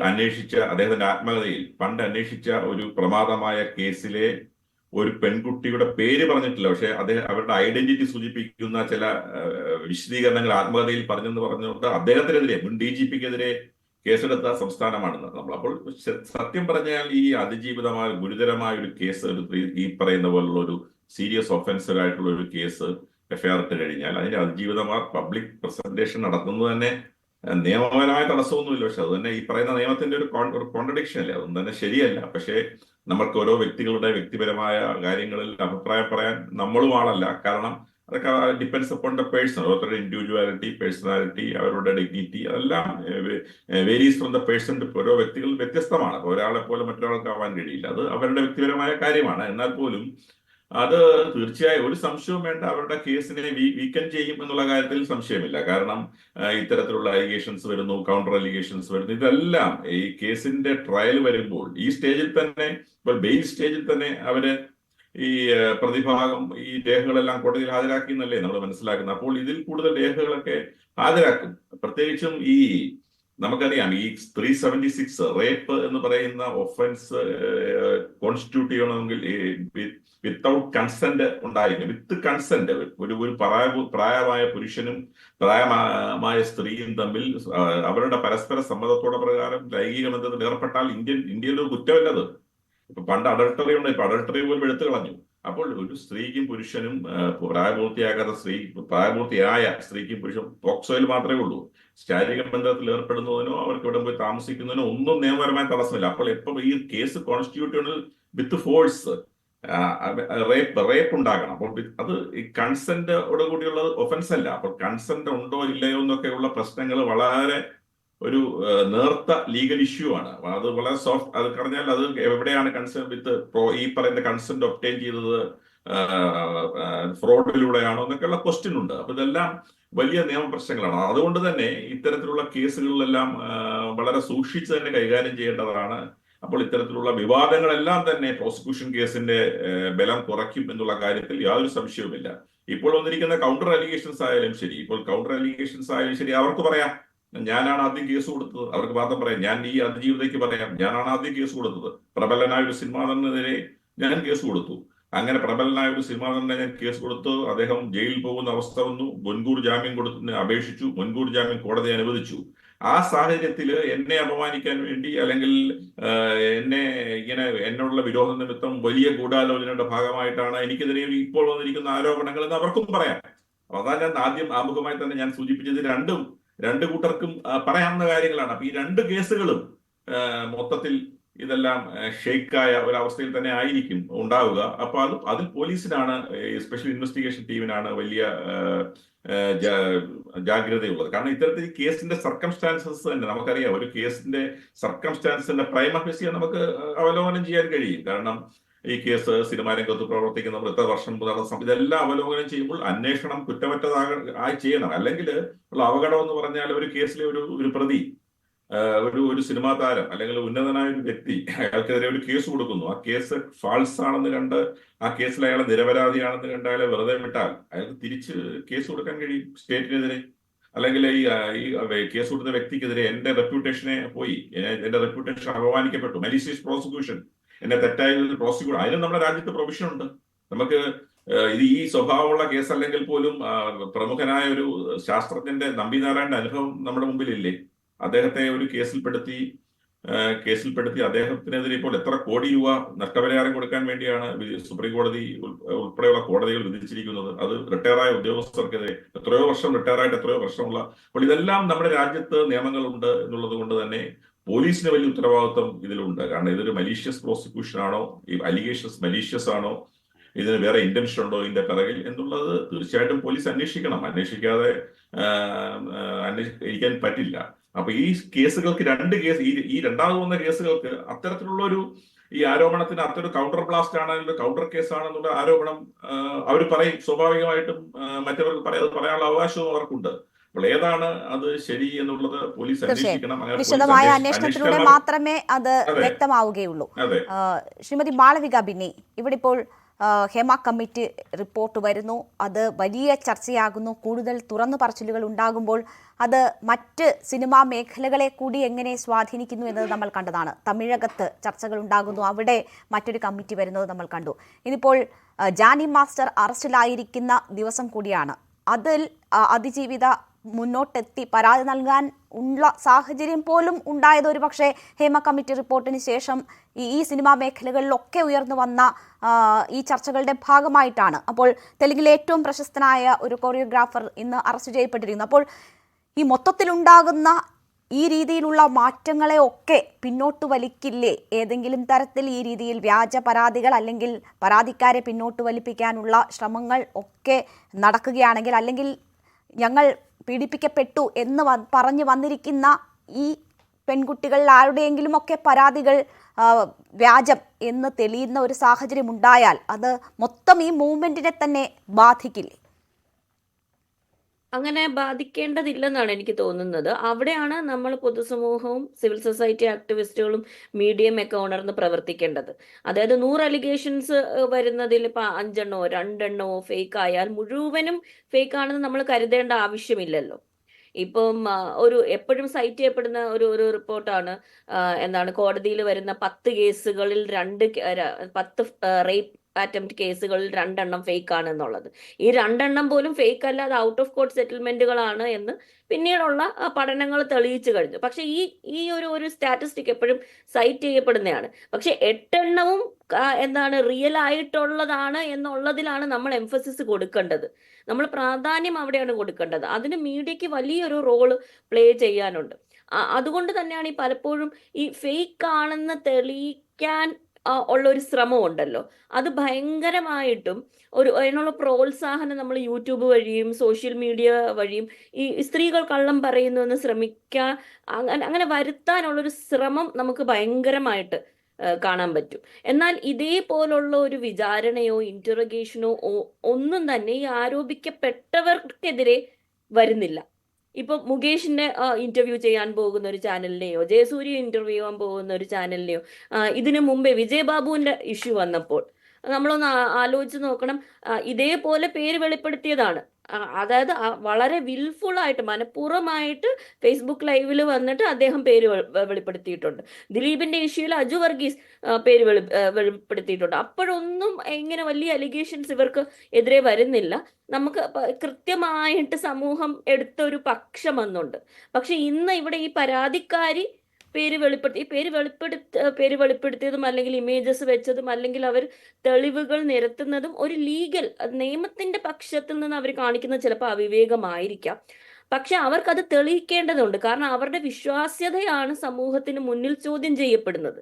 അദ്ദേഹത്തിന്റെ ആത്മകഥയിൽ പണ്ട് അന്വേഷിച്ച ഒരു പ്രമാദമായ കേസിലെ ഒരു പെൺകുട്ടിയുടെ പേര് പറഞ്ഞിട്ടില്ല. പക്ഷെ അവരുടെ ഐഡന്റിറ്റി സൂചിപ്പിക്കുന്ന ചില വിശദീകരണങ്ങൾ ആത്മകഥയിൽ പറഞ്ഞുകൊണ്ട് അദ്ദേഹത്തിനെതിരെ, മുൻ DGPക്കെതിരെ കേസെടുത്ത സംസ്ഥാനമാണെന്ന് നമ്മൾ. അപ്പോൾ സത്യം പറഞ്ഞാൽ ഈ അതിജീവിതമായ ഗുരുതരമായ ഒരു കേസ്, ഈ പറയുന്ന പോലുള്ള ഒരു സീരിയസ് ഒഫൻസീവ് ആയിട്ടുള്ള ഒരു കേസ് FIR ഇട്ട് കഴിഞ്ഞാൽ അതിന്റെ അതിജീവിതമാർ പബ്ലിക് പ്രസന്റേഷൻ നടത്തുന്നത് തന്നെ നിയമപരമായ തടസ്സമൊന്നുമില്ല. പക്ഷെ അത് തന്നെ ഈ പറയുന്ന നിയമത്തിന്റെ ഒരു കോൺട്രഡിക്ഷൻ അല്ലേ, അതൊന്നും തന്നെ ശരിയല്ല. പക്ഷേ നമുക്ക് ഓരോ വ്യക്തികളുടെ വ്യക്തിപരമായ കാര്യങ്ങളിൽ അഭിപ്രായം പറയാൻ നമ്മളും ആളല്ല. കാരണം അതൊക്കെ ഡിപ്പെൻഡ്സ് അപ്പോൺ ദ പേഴ്സൺ. ഓരോരുത്തരുടെ ഇൻഡിവിജ്വാലിറ്റി, പേഴ്സണാലിറ്റി, അവരുടെ ഡിഗ്നിറ്റി, അതെല്ലാം വേരീസ് ഫ്രം ദ പേഴ്സൺ. ഓരോ വ്യക്തികൾ വ്യത്യസ്തമാണ്. ഒരാളെ പോലെ മറ്റൊരാൾക്ക് ആവാൻ കഴിയില്ല. അത് അവരുടെ വ്യക്തിപരമായ കാര്യമാണ്. എന്നാൽ പോലും അത് തീർച്ചയായും ഒരു സംശയവും വേണ്ട, അവരുടെ കേസിനെ വീക്കൻ ചെയ്യും എന്നുള്ള കാര്യത്തിൽ സംശയമില്ല. കാരണം ഇത്തരത്തിലുള്ള അലിഗേഷൻസ് വരുന്നു, കൗണ്ടർ അലിഗേഷൻസ് വരുന്നു. ഇതെല്ലാം ഈ കേസിന്റെ ട്രയൽ വരുമ്പോൾ ഈ സ്റ്റേജിൽ തന്നെ, ഇപ്പോൾ ബെയിൽ സ്റ്റേജിൽ തന്നെ അവര് ഈ പ്രതിഭാഗം ഈ രേഖകളെല്ലാം കോടതിയിൽ ഹാജരാക്കി എന്നല്ലേ നമ്മൾ മനസ്സിലാക്കുന്നത്. അപ്പോൾ ഇതിൽ കൂടുതൽ രേഖകളൊക്കെ ഹാജരാക്കും. പ്രത്യേകിച്ചും ഈ നമുക്കറിയാം, ഈ 376 റേപ്പ് എന്ന് പറയുന്ന ഒഫൻസ് കോൺസ്റ്റിറ്റ്യൂട്ട് ചെയ്യണമെങ്കിൽ വിത്തൗട്ട് കൺസെന്റ് ഉണ്ടായിരുന്നു. വിത്ത് കൺസെന്റ് ഒരു പ്രായമായ പുരുഷനും പ്രായമായ സ്ത്രീയും തമ്മിൽ അവരുടെ പരസ്പര സമ്മതത്തോടെ പ്രകാരം ലൈംഗിക ബന്ധത്തിൽ ഏർപ്പെട്ടാൽ ഇന്ത്യയിൽ ഒരു കുറ്റമല്ലത്. ഇപ്പൊ പണ്ട് അഡൾട്ടറി ഉണ്ട്, ഇപ്പൊ അഡൾട്ടറി പോലും എടുത്തു കളഞ്ഞു. അപ്പോൾ ഒരു സ്ത്രീക്കും പുരുഷനും, പ്രായപൂർത്തിയായ സ്ത്രീക്കും പുരുഷനും പോക്സോയിൽ മാത്രമേ ഉള്ളൂ. ശാരീരിക ബന്ധത്തിൽ ഏർപ്പെടുന്നതിനോ അവർക്ക് ഇവിടെ പോയി താമസിക്കുന്നതിനോ ഒന്നും നിയമപരമായ തടസ്സമില്ല. അപ്പോൾ എപ്പോൾ ഈ കേസ് കോൺസ്റ്റിറ്റ്യൂഷനിൽ വിത്ത് ഫോഴ്സ് റേപ്പ് ഉണ്ടാകണം. അപ്പോൾ അത് ഈ കൺസെന്റോട് കൂടിയുള്ള ഒഫൻസ് അല്ല. അപ്പോൾ കൺസെന്റ് ഉണ്ടോ ഇല്ലയോ എന്നൊക്കെയുള്ള പ്രശ്നങ്ങൾ വളരെ ഒരു നേർത്ത ലീഗൽ ഇഷ്യൂ ആണ്. അത് വളരെ സോഫ്റ്റ്. അത് പറഞ്ഞാൽ അത് എവിടെയാണ് കൺസേൺ വിത്ത് ഈ പറയുന്ന കൺസെന്റ് ഒബ്റ്റെയിൻ ചെയ്തത് ഫ്രോഡിലൂടെയാണോ എന്നൊക്കെയുള്ള ക്വസ്റ്റ്യൻ ഉണ്ട്. അപ്പൊ ഇതെല്ലാം വലിയ നിയമപ്രശ്നങ്ങളാണ്. അതുകൊണ്ട് തന്നെ ഇത്തരത്തിലുള്ള കേസുകളിലെല്ലാം വളരെ സൂക്ഷിച്ച് തന്നെ കൈകാര്യം ചെയ്യേണ്ടതാണ്. അപ്പോൾ ഇത്തരത്തിലുള്ള വിവാദങ്ങളെല്ലാം തന്നെ പ്രോസിക്യൂഷൻ കേസിന്റെ ബലം കുറയ്ക്കും എന്നുള്ള കാര്യത്തിൽ യാതൊരു സംശയവുമില്ല. ഇപ്പോൾ വന്നിരിക്കുന്ന കൗണ്ടർ അലിഗേഷൻസ് ആയാലും ശരി, അവർക്ക് പറയാം ഞാനാണ് ആദ്യം കേസ് കൊടുത്തത്. അവർക്ക് മാത്രം പറയാം ഞാൻ ഈ അതിജീവിതയ്ക്ക് പറയാം ഞാനാണ് ആദ്യം കേസ് കൊടുത്തത്. പ്രബലനായ ഒരു സിനിമാ നടനെതിരെ ഞാൻ കേസ് കൊടുത്തു. അങ്ങനെ പ്രബലനായ ഒരു സിനിമാ നടനെ ഞാൻ കേസ് കൊടുത്തു. അദ്ദേഹം ജയിലിൽ പോകുന്ന അവസ്ഥ വന്നു. മുൻകൂർ ജാമ്യം കൊടുത്തിന് അപേക്ഷിച്ചു. മുൻകൂർ ജാമ്യം കോടതി അനുവദിച്ചു. ആ സാഹചര്യത്തിൽ എന്നെ അപമാനിക്കാൻ വേണ്ടി അല്ലെങ്കിൽ എന്നോടുള്ള വിരോധ നിമിത്തം വലിയ ഗൂഢാലോചനയുടെ ഭാഗമായിട്ടാണ് എനിക്കെതിരെ ഇപ്പോൾ വന്നിരിക്കുന്ന ആരോപണങ്ങൾ എന്ന് അവർക്കും പറയാം. അപ്പൊ അതാ ഞാൻ ആദ്യം ആമുഖമായി തന്നെ ഞാൻ സൂചിപ്പിച്ചത് രണ്ട് കൂട്ടർക്കും പറയാവുന്ന കാര്യങ്ങളാണ്. അപ്പൊ ഈ രണ്ട് കേസുകളും മൊത്തത്തിൽ ഇതെല്ലാം ഷെയ്ക്കായ ഒരവസ്ഥയിൽ തന്നെ ആയിരിക്കും ഉണ്ടാവുക. അപ്പൊ അതിൽ പോലീസിനാണ്, സ്പെഷ്യൽ ഇൻവെസ്റ്റിഗേഷൻ ടീമിനാണ് വലിയ ജാഗ്രതയുള്ളത്. കാരണം ഇത്തരത്തിൽ കേസിന്റെ സർക്കംസ്റ്റാൻസസ് തന്നെ നമുക്കറിയാം. ഒരു കേസിന്റെ സർക്കംസ്റ്റാൻസിന്റെ പ്രൈമ ഫേസിയെ നമുക്ക് അവലോകനം ചെയ്യാൻ കഴിയും. കാരണം ഈ കേസ് സിനിമാ രംഗത്ത് പ്രവർത്തിക്കുന്ന എത്ര വർഷം നടന്ന ഇതെല്ലാം അവലോകനം ചെയ്യുമ്പോൾ അന്വേഷണം കുറ്റമറ്റതായി ചെയ്യണം. അല്ലെങ്കിൽ ഉള്ള അപകടം എന്ന് പറഞ്ഞാൽ ഒരു കേസിലെ ഒരു പ്രതി, ഒരു സിനിമാ താരം അല്ലെങ്കിൽ ഉന്നതനായ ഒരു വ്യക്തി അയാൾക്കെതിരെ ഒരു കേസ് കൊടുക്കുന്നു. ആ കേസ് ഫാൾസ് ആണെന്ന് കണ്ട് ആ കേസിൽ അയാളെ നിരപരാധിയാണെന്ന് കണ്ട് അയാളെ വെറുതെ വിട്ടാൽ അയാൾക്ക് തിരിച്ച് കേസ് കൊടുക്കാൻ കഴിയും സ്റ്റേറ്റിനെതിരെ. അല്ലെങ്കിൽ ഈ കേസ് കൊടുത്ത വ്യക്തിക്കെതിരെ എന്റെ റെപ്യൂട്ടേഷനെ പോയി, എന്റെ റെപ്യൂട്ടേഷൻ അപമാനിക്കപ്പെട്ടു, മലീഷ്യസ് പ്രോസിക്യൂഷൻ, എന്നെ തെറ്റായ പ്രോസിക്യൂഷൻ, അതിനും നമ്മുടെ രാജ്യത്ത് പ്രൊവിഷൻ ഉണ്ട്. നമുക്ക് ഇത് ഈ സ്വഭാവമുള്ള കേസ് അല്ലെങ്കിൽ പോലും പ്രമുഖനായ ഒരു ശാസ്ത്രജ്ഞന്റെ നമ്പിനാരായണന്റെ അനുഭവം നമ്മുടെ മുമ്പിലില്ലേ? അദ്ദേഹത്തെ ഒരു കേസിൽപ്പെടുത്തി അദ്ദേഹത്തിനെതിരെ ഇപ്പോൾ എത്ര കോടി രൂപ നഷ്ടപരിഹാരം കൊടുക്കാൻ വേണ്ടിയാണ് സുപ്രീം കോടതി ഉൾപ്പെടെയുള്ള കോടതികൾ വിധിച്ചിരിക്കുന്നത്. അത് റിട്ടയറായ ഉദ്യോഗസ്ഥർക്കെതിരെ എത്രയോ വർഷമുള്ള. അപ്പോൾ ഇതെല്ലാം നമ്മുടെ രാജ്യത്ത് നിയമങ്ങളുണ്ട് എന്നുള്ളത് കൊണ്ട് തന്നെ പോലീസിന് വലിയ ഉത്തരവാദിത്വം ഇതിലുണ്ട്. കാരണം ഇതൊരു മലീഷ്യസ് പ്രോസിക്യൂഷൻ ആണോ, ഈ അലിഗേഷൻസ് മലീഷ്യസ് ആണോ, ഇതിന് വേറെ ഇന്റൻഷൻ ഉണ്ടോ ഇതിന്റെ പിറകിൽ എന്നുള്ളത് തീർച്ചയായിട്ടും പോലീസ് അന്വേഷിക്കണം. അന്വേഷിക്കാതെ ഇരിക്കാൻ പറ്റില്ല. അപ്പൊ ഈ കേസുകൾക്ക് ഈ രണ്ടാമത് വന്ന കേസുകൾക്ക് അത്തരത്തിലുള്ള ഈ ആരോപണത്തിന് അതൊരു കൗണ്ടർ ബ്ലാസ്റ്റ് ആണ്, കൗണ്ടർ കേസ് ആണെന്നുള്ള ആരോപണം അവർ പറയും. സ്വാഭാവികമായിട്ടും മറ്റവർക്ക് പറയാനുള്ള അവകാശവും അവർക്കുണ്ട്. അപ്പോൾ ഏതാണ് അത് ശരി എന്നുള്ളത് പോലീസ് അന്വേഷിക്കണം. വിശദമായ അന്വേഷണത്തിലൂടെ മാത്രമേ അത് വ്യക്തമാവുകയുള്ളൂ. ശ്രീമതി മാളവിക ബിന്നി, ഇവിടെ ഇപ്പോൾ ഹേമ കമ്മിറ്റി റിപ്പോർട്ട് വരുന്നു, അത് വലിയ ചർച്ചയാകുന്നു. കൂടുതൽ തുറന്നു പറച്ചിലുകൾ ഉണ്ടാകുമ്പോൾ അത് മറ്റ് സിനിമാ മേഖലകളെ കൂടി എങ്ങനെ സ്വാധീനിക്കുന്നു എന്നത് നമ്മൾ കണ്ടതാണ്. തമിഴകത്ത് ചർച്ചകൾ ഉണ്ടാകുന്നു, അവിടെ മറ്റൊരു കമ്മിറ്റി വരുന്നത് നമ്മൾ കണ്ടു. ഇനിയിപ്പോൾ ജാനി മാസ്റ്റർ അറസ്റ്റിലായിരിക്കുന്ന ദിവസം കൂടിയാണ്. അതിൽ അതിജീവിത മുന്നോട്ടെത്തി പരാതി നൽകാൻ ഉള്ള സാഹചര്യം പോലും ഉണ്ടായത് ഒരു പക്ഷേ ഹേമ കമ്മിറ്റി റിപ്പോർട്ടിന് ശേഷം ഈ സിനിമാ മേഖലകളിലൊക്കെ ഉയർന്നു വന്ന ഈ ചർച്ചകളുടെ ഭാഗമായിട്ടാണ്. അപ്പോൾ തെലുങ്കിലെ ഏറ്റവും പ്രശസ്തനായ ഒരു കൊറിയോഗ്രാഫർ ഇന്ന് അറസ്റ്റ് ചെയ്യപ്പെട്ടിരിക്കുന്നു. അപ്പോൾ ഈ മൊത്തത്തിലുണ്ടാകുന്ന ഈ രീതിയിലുള്ള മാറ്റങ്ങളെ ഒക്കെ പിന്നോട്ട് വലിക്കില്ലേ? ഏതെങ്കിലും തരത്തിൽ ഈ രീതിയിൽ വ്യാജ പരാതികൾ അല്ലെങ്കിൽ പരാതിക്കാരെ പിന്നോട്ട് വലിപ്പിക്കാനുള്ള ശ്രമങ്ങൾ ഒക്കെ നടക്കുകയാണെങ്കിൽ, അല്ലെങ്കിൽ ഞങ്ങൾ പീഡിപ്പിക്കപ്പെട്ടു എന്ന് പറഞ്ഞു വന്നിരിക്കുന്ന ഈ പെൺകുട്ടികളിൽ ആരുടെയെങ്കിലും ഒക്കെ പരാതികൾ വ്യാജം എന്ന് തെളിയുന്ന ഒരു സാഹചര്യം ഉണ്ടായാൽ അത് മൊത്തം ഈ മൂവ്മെന്റിനെ തന്നെ ബാധിക്കില്ലേ? അങ്ങനെ ബാധിക്കേണ്ടതില്ലെന്നാണ് എനിക്ക് തോന്നുന്നത്. അവിടെയാണ് നമ്മൾ പൊതുസമൂഹവും സിവിൽ സൊസൈറ്റി ആക്ടിവിസ്റ്റുകളും മീഡിയയും ഒക്കെ ഉണർന്ന് പ്രവർത്തിക്കേണ്ടത്. അതായത് 100 അലിഗേഷൻസ് വരുന്നതിൽ ഇപ്പൊ 5 എണ്ണമോ 2 എണ്ണമോ ഫേക്ക് ആയാൽ മുഴുവനും ഫേക്ക് ആണെന്ന് നമ്മൾ കരുതേണ്ട ആവശ്യമില്ലല്ലോ. ഇപ്പം എപ്പോഴും സൈറ്റ് ചെയ്യപ്പെടുന്ന ഒരു റിപ്പോർട്ടാണ് കോടതിയിൽ വരുന്ന 10 കേസുകളിൽ 10 റേപ്പ് അറ്റംപ്റ്റ് കേസുകളിൽ 2 എണ്ണം ഫേക്ക് ആണ് എന്നുള്ളത്. ഈ 2 എണ്ണം പോലും ഫേക്ക് അല്ലാതെ ഔട്ട് ഓഫ് കോർട്ട് സെറ്റിൽമെന്റുകളാണ് എന്ന് പിന്നീടുള്ള പഠനങ്ങൾ തെളിയിച്ചു കഴിഞ്ഞു. പക്ഷെ ഈ ഒരു സ്റ്റാറ്റിസ്റ്റിക് എപ്പോഴും സൈറ്റ് ചെയ്യപ്പെടുന്നതാണ്. പക്ഷെ 8 എണ്ണവും റിയൽ ആയിട്ടുള്ളതാണ് എന്നുള്ളതിലാണ് നമ്മൾ എംഫസിസ് കൊടുക്കേണ്ടത്. നമ്മൾ പ്രാധാന്യം അവിടെയാണ് കൊടുക്കേണ്ടത്. അതിന് മീഡിയക്ക് വലിയൊരു റോള് പ്ലേ ചെയ്യാനുണ്ട്. അതുകൊണ്ട് തന്നെയാണ് ഈ പലപ്പോഴും ഈ ഫേക്ക് ആണെന്ന് തെളിയിക്കാൻ ഉള്ള ഒരു ശ്രമം ഉണ്ടല്ലോ, അത് ഭയങ്കരമായിട്ടും അതിനുള്ള പ്രോത്സാഹനം നമ്മൾ യൂട്യൂബ് വഴിയും സോഷ്യൽ മീഡിയ വഴിയും ഈ സ്ത്രീകൾ കള്ളം പറയുന്നു എന്ന് ശ്രമിക്കാൻ അങ്ങനെ വരുത്താനുള്ളൊരു ശ്രമം നമുക്ക് ഭയങ്കരമായിട്ട് കാണാൻ പറ്റും. എന്നാൽ ഇതേപോലുള്ള ഒരു വിചാരണയോ ഇന്ററോഗേഷനോ ഒന്നും തന്നെ ഈ ആരോപിക്കപ്പെട്ടവർക്കെതിരെ വരുന്നില്ല. ഇപ്പൊ മുകേഷിനെ ഇന്റർവ്യൂ ചെയ്യാൻ പോകുന്ന ഒരു ചാനലിനെയോ ജയസൂര്യ ഇന്റർവ്യൂ ചെയ്യാൻ പോകുന്ന ഒരു ചാനലിനെയോ ഇതിനു മുമ്പേ വിജയബാബുവിന്റെ ഇഷ്യൂ വന്നപ്പോൾ നമ്മളൊന്ന് ആലോചിച്ച് നോക്കണം. ഇതേപോലെ പേര് വെളിപ്പെടുത്തിയതാണ്. അതായത് വളരെ വിൽഫുൾ ആയിട്ട് മനഃപൂർവ്വമായിട്ട് ഫേസ്ബുക്ക് ലൈവിൽ വന്നിട്ട് അദ്ദേഹം പേര് വെളിപ്പെടുത്തിയിട്ടുണ്ട്. ദിലീപിന്റെ ഇഷ്യൂയിൽ അജു വർഗീസ് പേര് വെളിപ്പെടുത്തിയിട്ടുണ്ട്. അപ്പോഴൊന്നും ഇങ്ങനെ വലിയ അലിഗേഷൻസ് ഇവർക്ക് എതിരെ വരുന്നില്ല. നമുക്ക് കൃത്യമായിട്ട് സമൂഹം എടുത്ത ഒരു പക്ഷം വന്നുണ്ട്. പക്ഷെ ഇന്ന് ഇവിടെ ഈ പരാതിക്കാരി പേര് വെളിപ്പെടുത്തിയതും അല്ലെങ്കിൽ ഇമേജസ് വെച്ചതും അല്ലെങ്കിൽ അവർ തെളിവുകൾ നിരത്തുന്നതും ഒരു ലീഗൽ നിയമത്തിന്റെ പക്ഷത്തിൽ നിന്ന് അവർ കാണിക്കുന്നത് ചിലപ്പോൾ അവിവേകമായിരിക്കാം. പക്ഷെ അവർക്കത് തെളിയിക്കേണ്ടതുണ്ട്. കാരണം അവരുടെ വിശ്വാസ്യതയാണ് സമൂഹത്തിന് മുന്നിൽ ചോദ്യം ചെയ്യപ്പെടുന്നത്.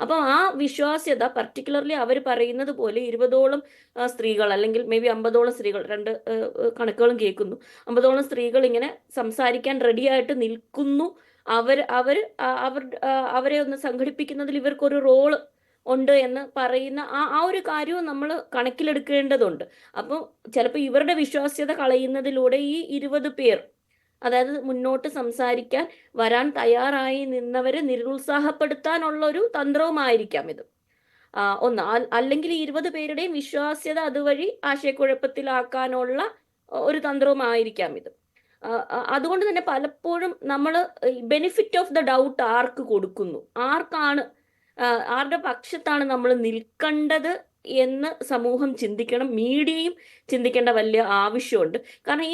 അപ്പം ആ വിശ്വാസ്യത പർട്ടിക്കുലർലി അവർ പറയുന്നത് പോലെ 20ഓളം സ്ത്രീകൾ അല്ലെങ്കിൽ മേ ബി 50ഓളം സ്ത്രീകൾ, 2 കണക്കുകളും കേൾക്കുന്നു, 50ഓളം സ്ത്രീകൾ ഇങ്ങനെ സംസാരിക്കാൻ റെഡിയായിട്ട് നിൽക്കുന്നു. അവരെ ഒന്ന് സംഘടിപ്പിക്കുന്നതിൽ ഇവർക്കൊരു റോള് ഉണ്ട് എന്ന് പറയുന്ന ആ ഒരു കാര്യവും നമ്മൾ കണക്കിലെടുക്കേണ്ടതുണ്ട്. അപ്പം ചിലപ്പോൾ ഇവരുടെ വിശ്വാസ്യത കളയുന്നതിലൂടെ ഈ 20 പേർ, അതായത് മുന്നോട്ട് സംസാരിക്കാൻ വരാൻ തയ്യാറായി നിന്നവരെ നിരുത്സാഹപ്പെടുത്താനുള്ള ഒരു തന്ത്രവുമായിരിക്കാം ഇത്. അല്ലെങ്കിൽ 20 പേരുടെയും വിശ്വാസ്യത അതുവഴി ആശയക്കുഴപ്പത്തിലാക്കാനുള്ള ഒരു തന്ത്രവുമായിരിക്കാം ഇത്. അതുകൊണ്ട് തന്നെ പലപ്പോഴും നമ്മൾ ബെനിഫിറ്റ് ഓഫ് ദ ഡൗട്ട് ആർക്ക് കൊടുക്കുന്നു, ആരുടെ പക്ഷത്താണ് നമ്മൾ നിൽക്കേണ്ടത് എന്ന് സമൂഹം ചിന്തിക്കണം. മീഡിയയും ചിന്തിക്കേണ്ട വലിയ ആവശ്യമുണ്ട്. കാരണം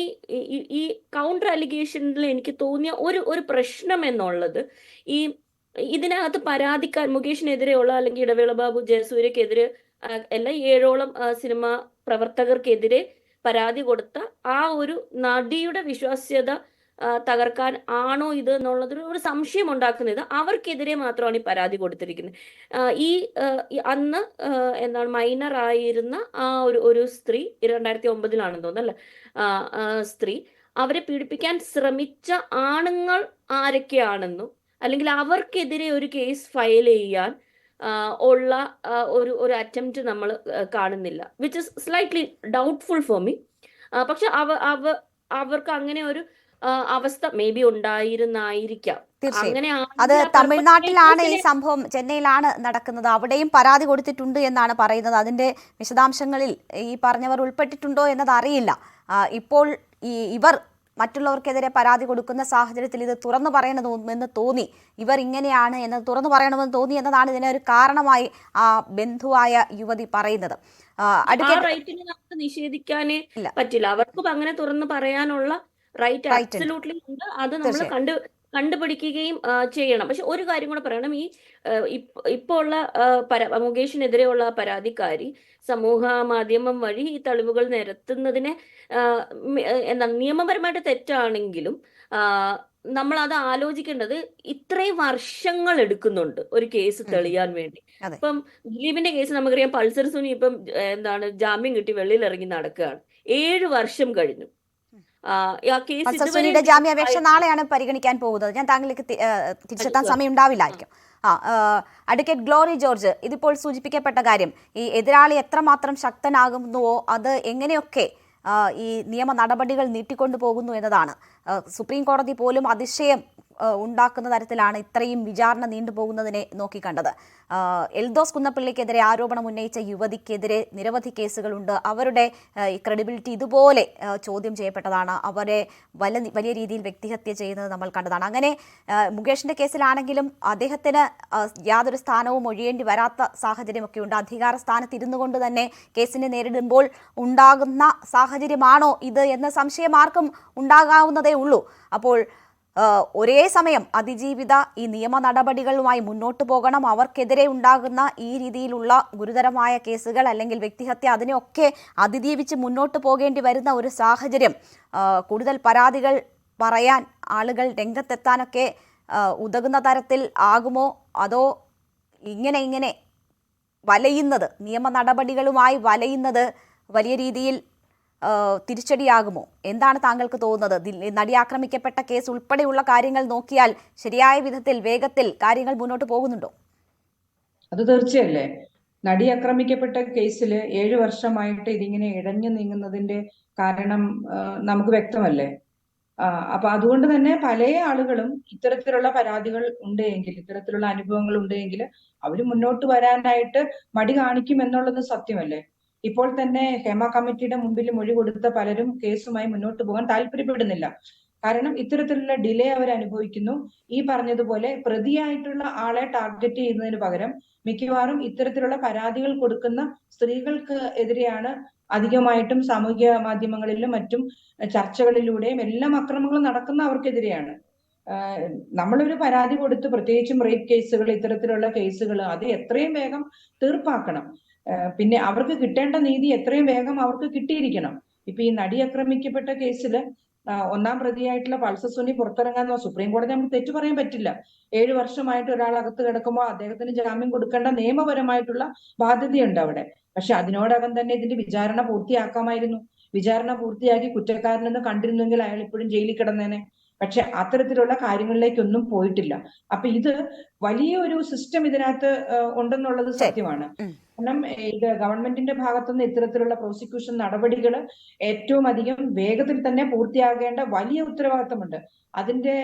ഈ കൗണ്ടർ അലിഗേഷനിൽ എനിക്ക് തോന്നിയ ഒരു പ്രശ്നം എന്നുള്ളത്, ഇതിനകത്ത് മുകേഷിനെതിരെയുള്ള അല്ലെങ്കിൽ ഇടവേള ബാബു, ജയസൂര്യക്കെതിരെ എല്ലാ 7ഓളം സിനിമാ പ്രവർത്തകർക്കെതിരെ പരാതി കൊടുത്ത ആ ഒരു നടിയുടെ വിശ്വാസ്യത തകർക്കാൻ ആണോ ഇത് എന്നുള്ളതൊരു ഒരു സംശയം ഉണ്ടാക്കുന്നത്. അവർക്കെതിരെ മാത്രമാണ് ഈ പരാതി കൊടുത്തിരിക്കുന്നത്. അന്ന് എന്താണ് മൈനർ ആയിരുന്ന ആ ഒരു സ്ത്രീ 2009 തോന്നുന്നല്ലേ സ്ത്രീ, അവരെ പീഡിപ്പിക്കാൻ ശ്രമിച്ച ആണുങ്ങൾ ആരൊക്കെയാണെന്നും അല്ലെങ്കിൽ അവർക്കെതിരെ ഒരു കേസ് ഫയൽ ചെയ്യാൻ ഉള്ള ഒരു അറ്റംപ്റ്റ് നമ്മൾ കാണുന്നില്ല, which is slightly doubtful for me. പക്ഷെ അവർക്ക് അങ്ങനെ ഒരു അവസ്ഥ മേ ബി ഉണ്ടായിരുന്നായിരിക്കാം. അത് തമിഴ്നാട്ടിലാണ് ഈ സംഭവം, ചെന്നൈയിലാണ് നടക്കുന്നത്. അവിടെയും പരാതി കൊടുത്തിട്ടുണ്ട് എന്നാണ് പറയുന്നത്. അതിന്റെ വിശദാംശങ്ങളിൽ ഈ പറഞ്ഞവർ ഉൾപ്പെട്ടിട്ടുണ്ടോ എന്നത് അറിയില്ല. ഇപ്പോൾ ഇവർ മറ്റുള്ളവർക്കെതിരെ പരാതി കൊടുക്കുന്ന സാഹചര്യത്തിൽ ഇത് തുറന്നു പറയണമെന്ന് തോന്നി, ഇവർ ഇങ്ങനെയാണ് എന്ന് തുറന്നു പറയണമെന്ന് തോന്നി എന്നതാണ് ഇതിനെ ഒരു കാരണമായി ആ ബന്ധുവായ യുവതി പറയുന്നത്. റൈറ്റിനെ നമുക്ക് നിഷേധിക്കാനേ പറ്റില്ല. അവർക്കും അങ്ങനെ തുറന്നു പറയാനുള്ള റൈറ്റ് അബ്സല്യൂട്ട്ലി ഉണ്ട്. അത് നമ്മൾ കണ്ടുപിടിക്കുകയും ചെയ്യണം. പക്ഷെ ഒരു കാര്യം കൂടെ പറയണം, ഇപ്പോൾ ഉള്ള മുകേഷിനെതിരെയുള്ള പരാതിക്കാരി സമൂഹ മാധ്യമം വഴി ഈ തെളിവുകൾ നിരത്തുന്നതിനെ നിയമപരമായിട്ട് തെറ്റാണെങ്കിലും നമ്മൾ അത് ആലോചിക്കേണ്ടത് ഇത്രയും വർഷങ്ങൾ എടുക്കുന്നുണ്ട് ഒരു കേസ് തെളിയാൻ വേണ്ടി. ഇപ്പം ദിലീപിന്റെ കേസ് നമുക്കറിയാം, പൾസർ സുനി ഇപ്പം ജാമ്യം കിട്ടി വെളിയിൽ ഇറങ്ങി നടക്കുകയാണ്. 7 വർഷം കഴിഞ്ഞു. സുനിയുടെ ജാമ്യാപേക്ഷ നാളെയാണ് പരിഗണിക്കാൻ പോകുന്നത്. ഞാൻ താങ്കളിലേക്ക് തിരിച്ചെത്താൻ സമയം ഉണ്ടാവില്ലായിരിക്കും. അഡ്വക്കേറ്റ് ഗ്ലോറി ജോർജ്, ഇതിപ്പോൾ സൂചിപ്പിക്കപ്പെട്ട കാര്യം, ഈ എതിരാളി എത്രമാത്രം ശക്തനാകുന്നുവോ അത് എങ്ങനെയൊക്കെ ഈ നിയമ നടപടികൾ നീട്ടിക്കൊണ്ടു പോകുന്നു എന്നതാണ്. സുപ്രീം കോടതി പോലും അതിശയം ഉണ്ടാക്കുന്ന തരത്തിലാണ് ഇത്രയും വിചാരണ നീണ്ടുപോകുന്നതിനെ നോക്കിക്കണ്ടത്. എൽദോസ് കുന്നപ്പള്ളിക്കെതിരെ ആരോപണം ഉന്നയിച്ച യുവതിക്കെതിരെ നിരവധി കേസുകളുണ്ട്. അവരുടെ ക്രെഡിബിലിറ്റി ഇതുപോലെ ചോദ്യം ചെയ്യപ്പെട്ടതാണ്. അവരെ വലിയ രീതിയിൽ വ്യക്തിഹത്യ ചെയ്യുന്നത് നമ്മൾ കണ്ടതാണ്. അങ്ങനെ മുകേഷിന്റെ കേസിലാണെങ്കിലും അദ്ദേഹത്തിന് യാതൊരു സ്ഥാനവും ഒഴിയേണ്ടി വരാത്ത സാഹചര്യമൊക്കെ ഉണ്ട്. അധികാര സ്ഥാനത്തിരുന്നു കൊണ്ട് തന്നെ കേസിനെ നേരിടുമ്പോൾ ഉണ്ടാകുന്ന സാഹചര്യമാണോ ഇത് എന്ന സംശയം ആർക്കും ഉണ്ടാകാവുന്നതേ ഉള്ളൂ. അപ്പോൾ ഒരേ സമയം അതിജീവിത ഈ നിയമ നടപടികളുമായി മുന്നോട്ട് പോകണം. അവർക്കെതിരെ ഉണ്ടാകുന്ന ഈ രീതിയിലുള്ള ഗുരുതരമായ കേസുകൾ അല്ലെങ്കിൽ വ്യക്തിഹത്യ, അതിനെയൊക്കെ അതിജീവിച്ച് മുന്നോട്ട് പോകേണ്ടി വരുന്ന ഒരു സാഹചര്യം, കൂടുതൽ പരാതികൾ പറയാൻ ആളുകൾ രംഗത്തെത്താനൊക്കെ ഉതകുന്ന തരത്തിൽ ആകുമോ, അതോ ഇങ്ങനെ വലയുന്നത്, നിയമ നടപടികളുമായി വലയുന്നത് വലിയ രീതിയിൽ തിരിച്ചടിയാകുമോ? എന്താണ് താങ്കൾക്ക് തോന്നുന്നത്? നടി ആക്രമിക്കപ്പെട്ട കേസ് ഉൾപ്പെടെയുള്ള കാര്യങ്ങൾ നോക്കിയാൽ ശരിയായ വിധത്തിൽ വേഗത്തിൽ കാര്യങ്ങൾ മുന്നോട്ട് പോകുന്നുണ്ടോ? അത് തീർച്ചയല്ലേ. നടി ആക്രമിക്കപ്പെട്ട കേസിൽ 7 വർഷമായിട്ട് ഇതിങ്ങനെ ഇഴഞ്ഞു നീങ്ങുന്നതിന്റെ കാരണം നമുക്ക് വ്യക്തമല്ലേ. അപ്പൊ അതുകൊണ്ട് തന്നെ പല ആളുകളും ഇത്തരത്തിലുള്ള പരാതികൾ ഉണ്ടെങ്കിൽ, ഇത്തരത്തിലുള്ള അനുഭവങ്ങൾ ഉണ്ടെങ്കിൽ അവർ മുന്നോട്ട് വരാനായിട്ട് മടി കാണിക്കും എന്നുള്ളത് സത്യമല്ലേ. ഇപ്പോൾ തന്നെ ഹേമ കമ്മിറ്റിയുടെ മുമ്പിൽ മൊഴി കൊടുത്ത പലരും കേസുമായി മുന്നോട്ട് പോകാൻ താല്പര്യപ്പെടുന്നില്ല. കാരണം ഇത്തരത്തിലുള്ള ഡിലേ അവർ അനുഭവിക്കുന്നു. ഈ പറഞ്ഞതുപോലെ പ്രതിയായിട്ടുള്ള ആളെ ടാർഗറ്റ് ചെയ്യുന്നതിന് പകരം മിക്കവാറും ഇത്തരത്തിലുള്ള പരാതികൾ കൊടുക്കുന്ന സ്ത്രീകൾക്ക് എതിരെയാണ് അധികമായിട്ടും സാമൂഹിക മാധ്യമങ്ങളിലും മറ്റും ചർച്ചകളിലൂടെയും എല്ലാം അക്രമങ്ങൾ നടക്കുന്ന അവർക്കെതിരെയാണ്. നമ്മളൊരു പരാതി കൊടുത്ത്, പ്രത്യേകിച്ചും റേപ്പ് കേസുകൾ, ഇത്തരത്തിലുള്ള കേസുകൾ അത് എത്രയും വേഗം തീർപ്പാക്കണം. പിന്നെ അവർക്ക് കിട്ടേണ്ട നീതി എത്രയും വേഗം അവർക്ക് കിട്ടിയിരിക്കണം. ഇപ്പൊ ഈ നടി ആക്രമിക്കപ്പെട്ട കേസില് 1ാം പ്രതിയായിട്ടുള്ള പൾസർ സുനി പുറത്തിറങ്ങാൻ സുപ്രീം കോടതി നമുക്ക് തെറ്റു പറയാൻ പറ്റില്ല. 7 വർഷമായിട്ട് ഒരാൾ അകത്ത് കിടക്കുമ്പോൾ അദ്ദേഹത്തിന് ജാമ്യം കൊടുക്കേണ്ട നിയമപരമായിട്ടുള്ള ബാധ്യതയുണ്ട് അവിടെ. പക്ഷെ അതിനോടകം തന്നെ ഇതിന്റെ വിചാരണ പൂർത്തിയാക്കാമായിരുന്നു. വിചാരണ പൂർത്തിയാക്കി കുറ്റക്കാരനെന്ന് കണ്ടിരുന്നെങ്കിൽ അയാൾ ഇപ്പോഴും ജയിലിൽ കിടന്നേനെ. പക്ഷെ അത്തരത്തിലുള്ള കാര്യങ്ങളിലേക്കൊന്നും പോയിട്ടില്ല. അപ്പൊ ഇത് വലിയൊരു സിസ്റ്റം ഇതിനകത്ത് ഉണ്ടെന്നുള്ളത് സത്യമാണ്. കാരണം ഇത് ഗവൺമെന്റിന്റെ ഭാഗത്തുനിന്ന് ഇത്തരത്തിലുള്ള പ്രോസിക്യൂഷൻ നടപടികൾ ഏറ്റവും അധികം വേഗത്തിൽ തന്നെ പൂർത്തിയാകേണ്ട വലിയ ഉത്തരവാദിത്തമുണ്ട്. അതിന്റെ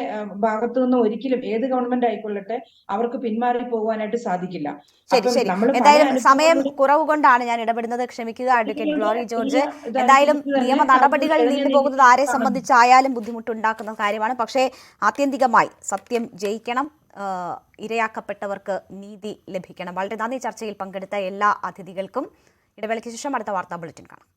ഭാഗത്തു നിന്ന് ഒരിക്കലും ഏത് ഗവൺമെന്റ് ആയിക്കൊള്ളട്ടെ അവർക്ക് പിന്മാറി പോകാനായിട്ട് സാധിക്കില്ല. ശരി ശരി. എന്തായാലും സമയം കുറവ് കൊണ്ടാണ് ഞാൻ ഇടപെടുന്നത്, ക്ഷമിക്കുക അഡ്വക്കേറ്റ് ഗ്ലോറി ജോർജ്. എന്തായാലും നിയമ നടപടികൾ നീണ്ടുപോകുന്നത് ആരെ സംബന്ധിച്ചായാലും ബുദ്ധിമുട്ടുണ്ടാക്കുന്ന കാര്യമാണ്. പക്ഷേ ആത്യന്തികമായി സത്യം ജയിക്കണം, ഇരയാക്കപ്പെട്ടവർക്ക് നീതി ലഭിക്കണം. വളരെ നന്ദി ചർച്ചയിൽ പങ്കെടുത്ത എല്ലാ അതിഥികൾക്കും. ഇടവേളയ്ക്ക് ശേഷം അടുത്ത വാർത്താ ബുള്ളറ്റിൻ കാണാം.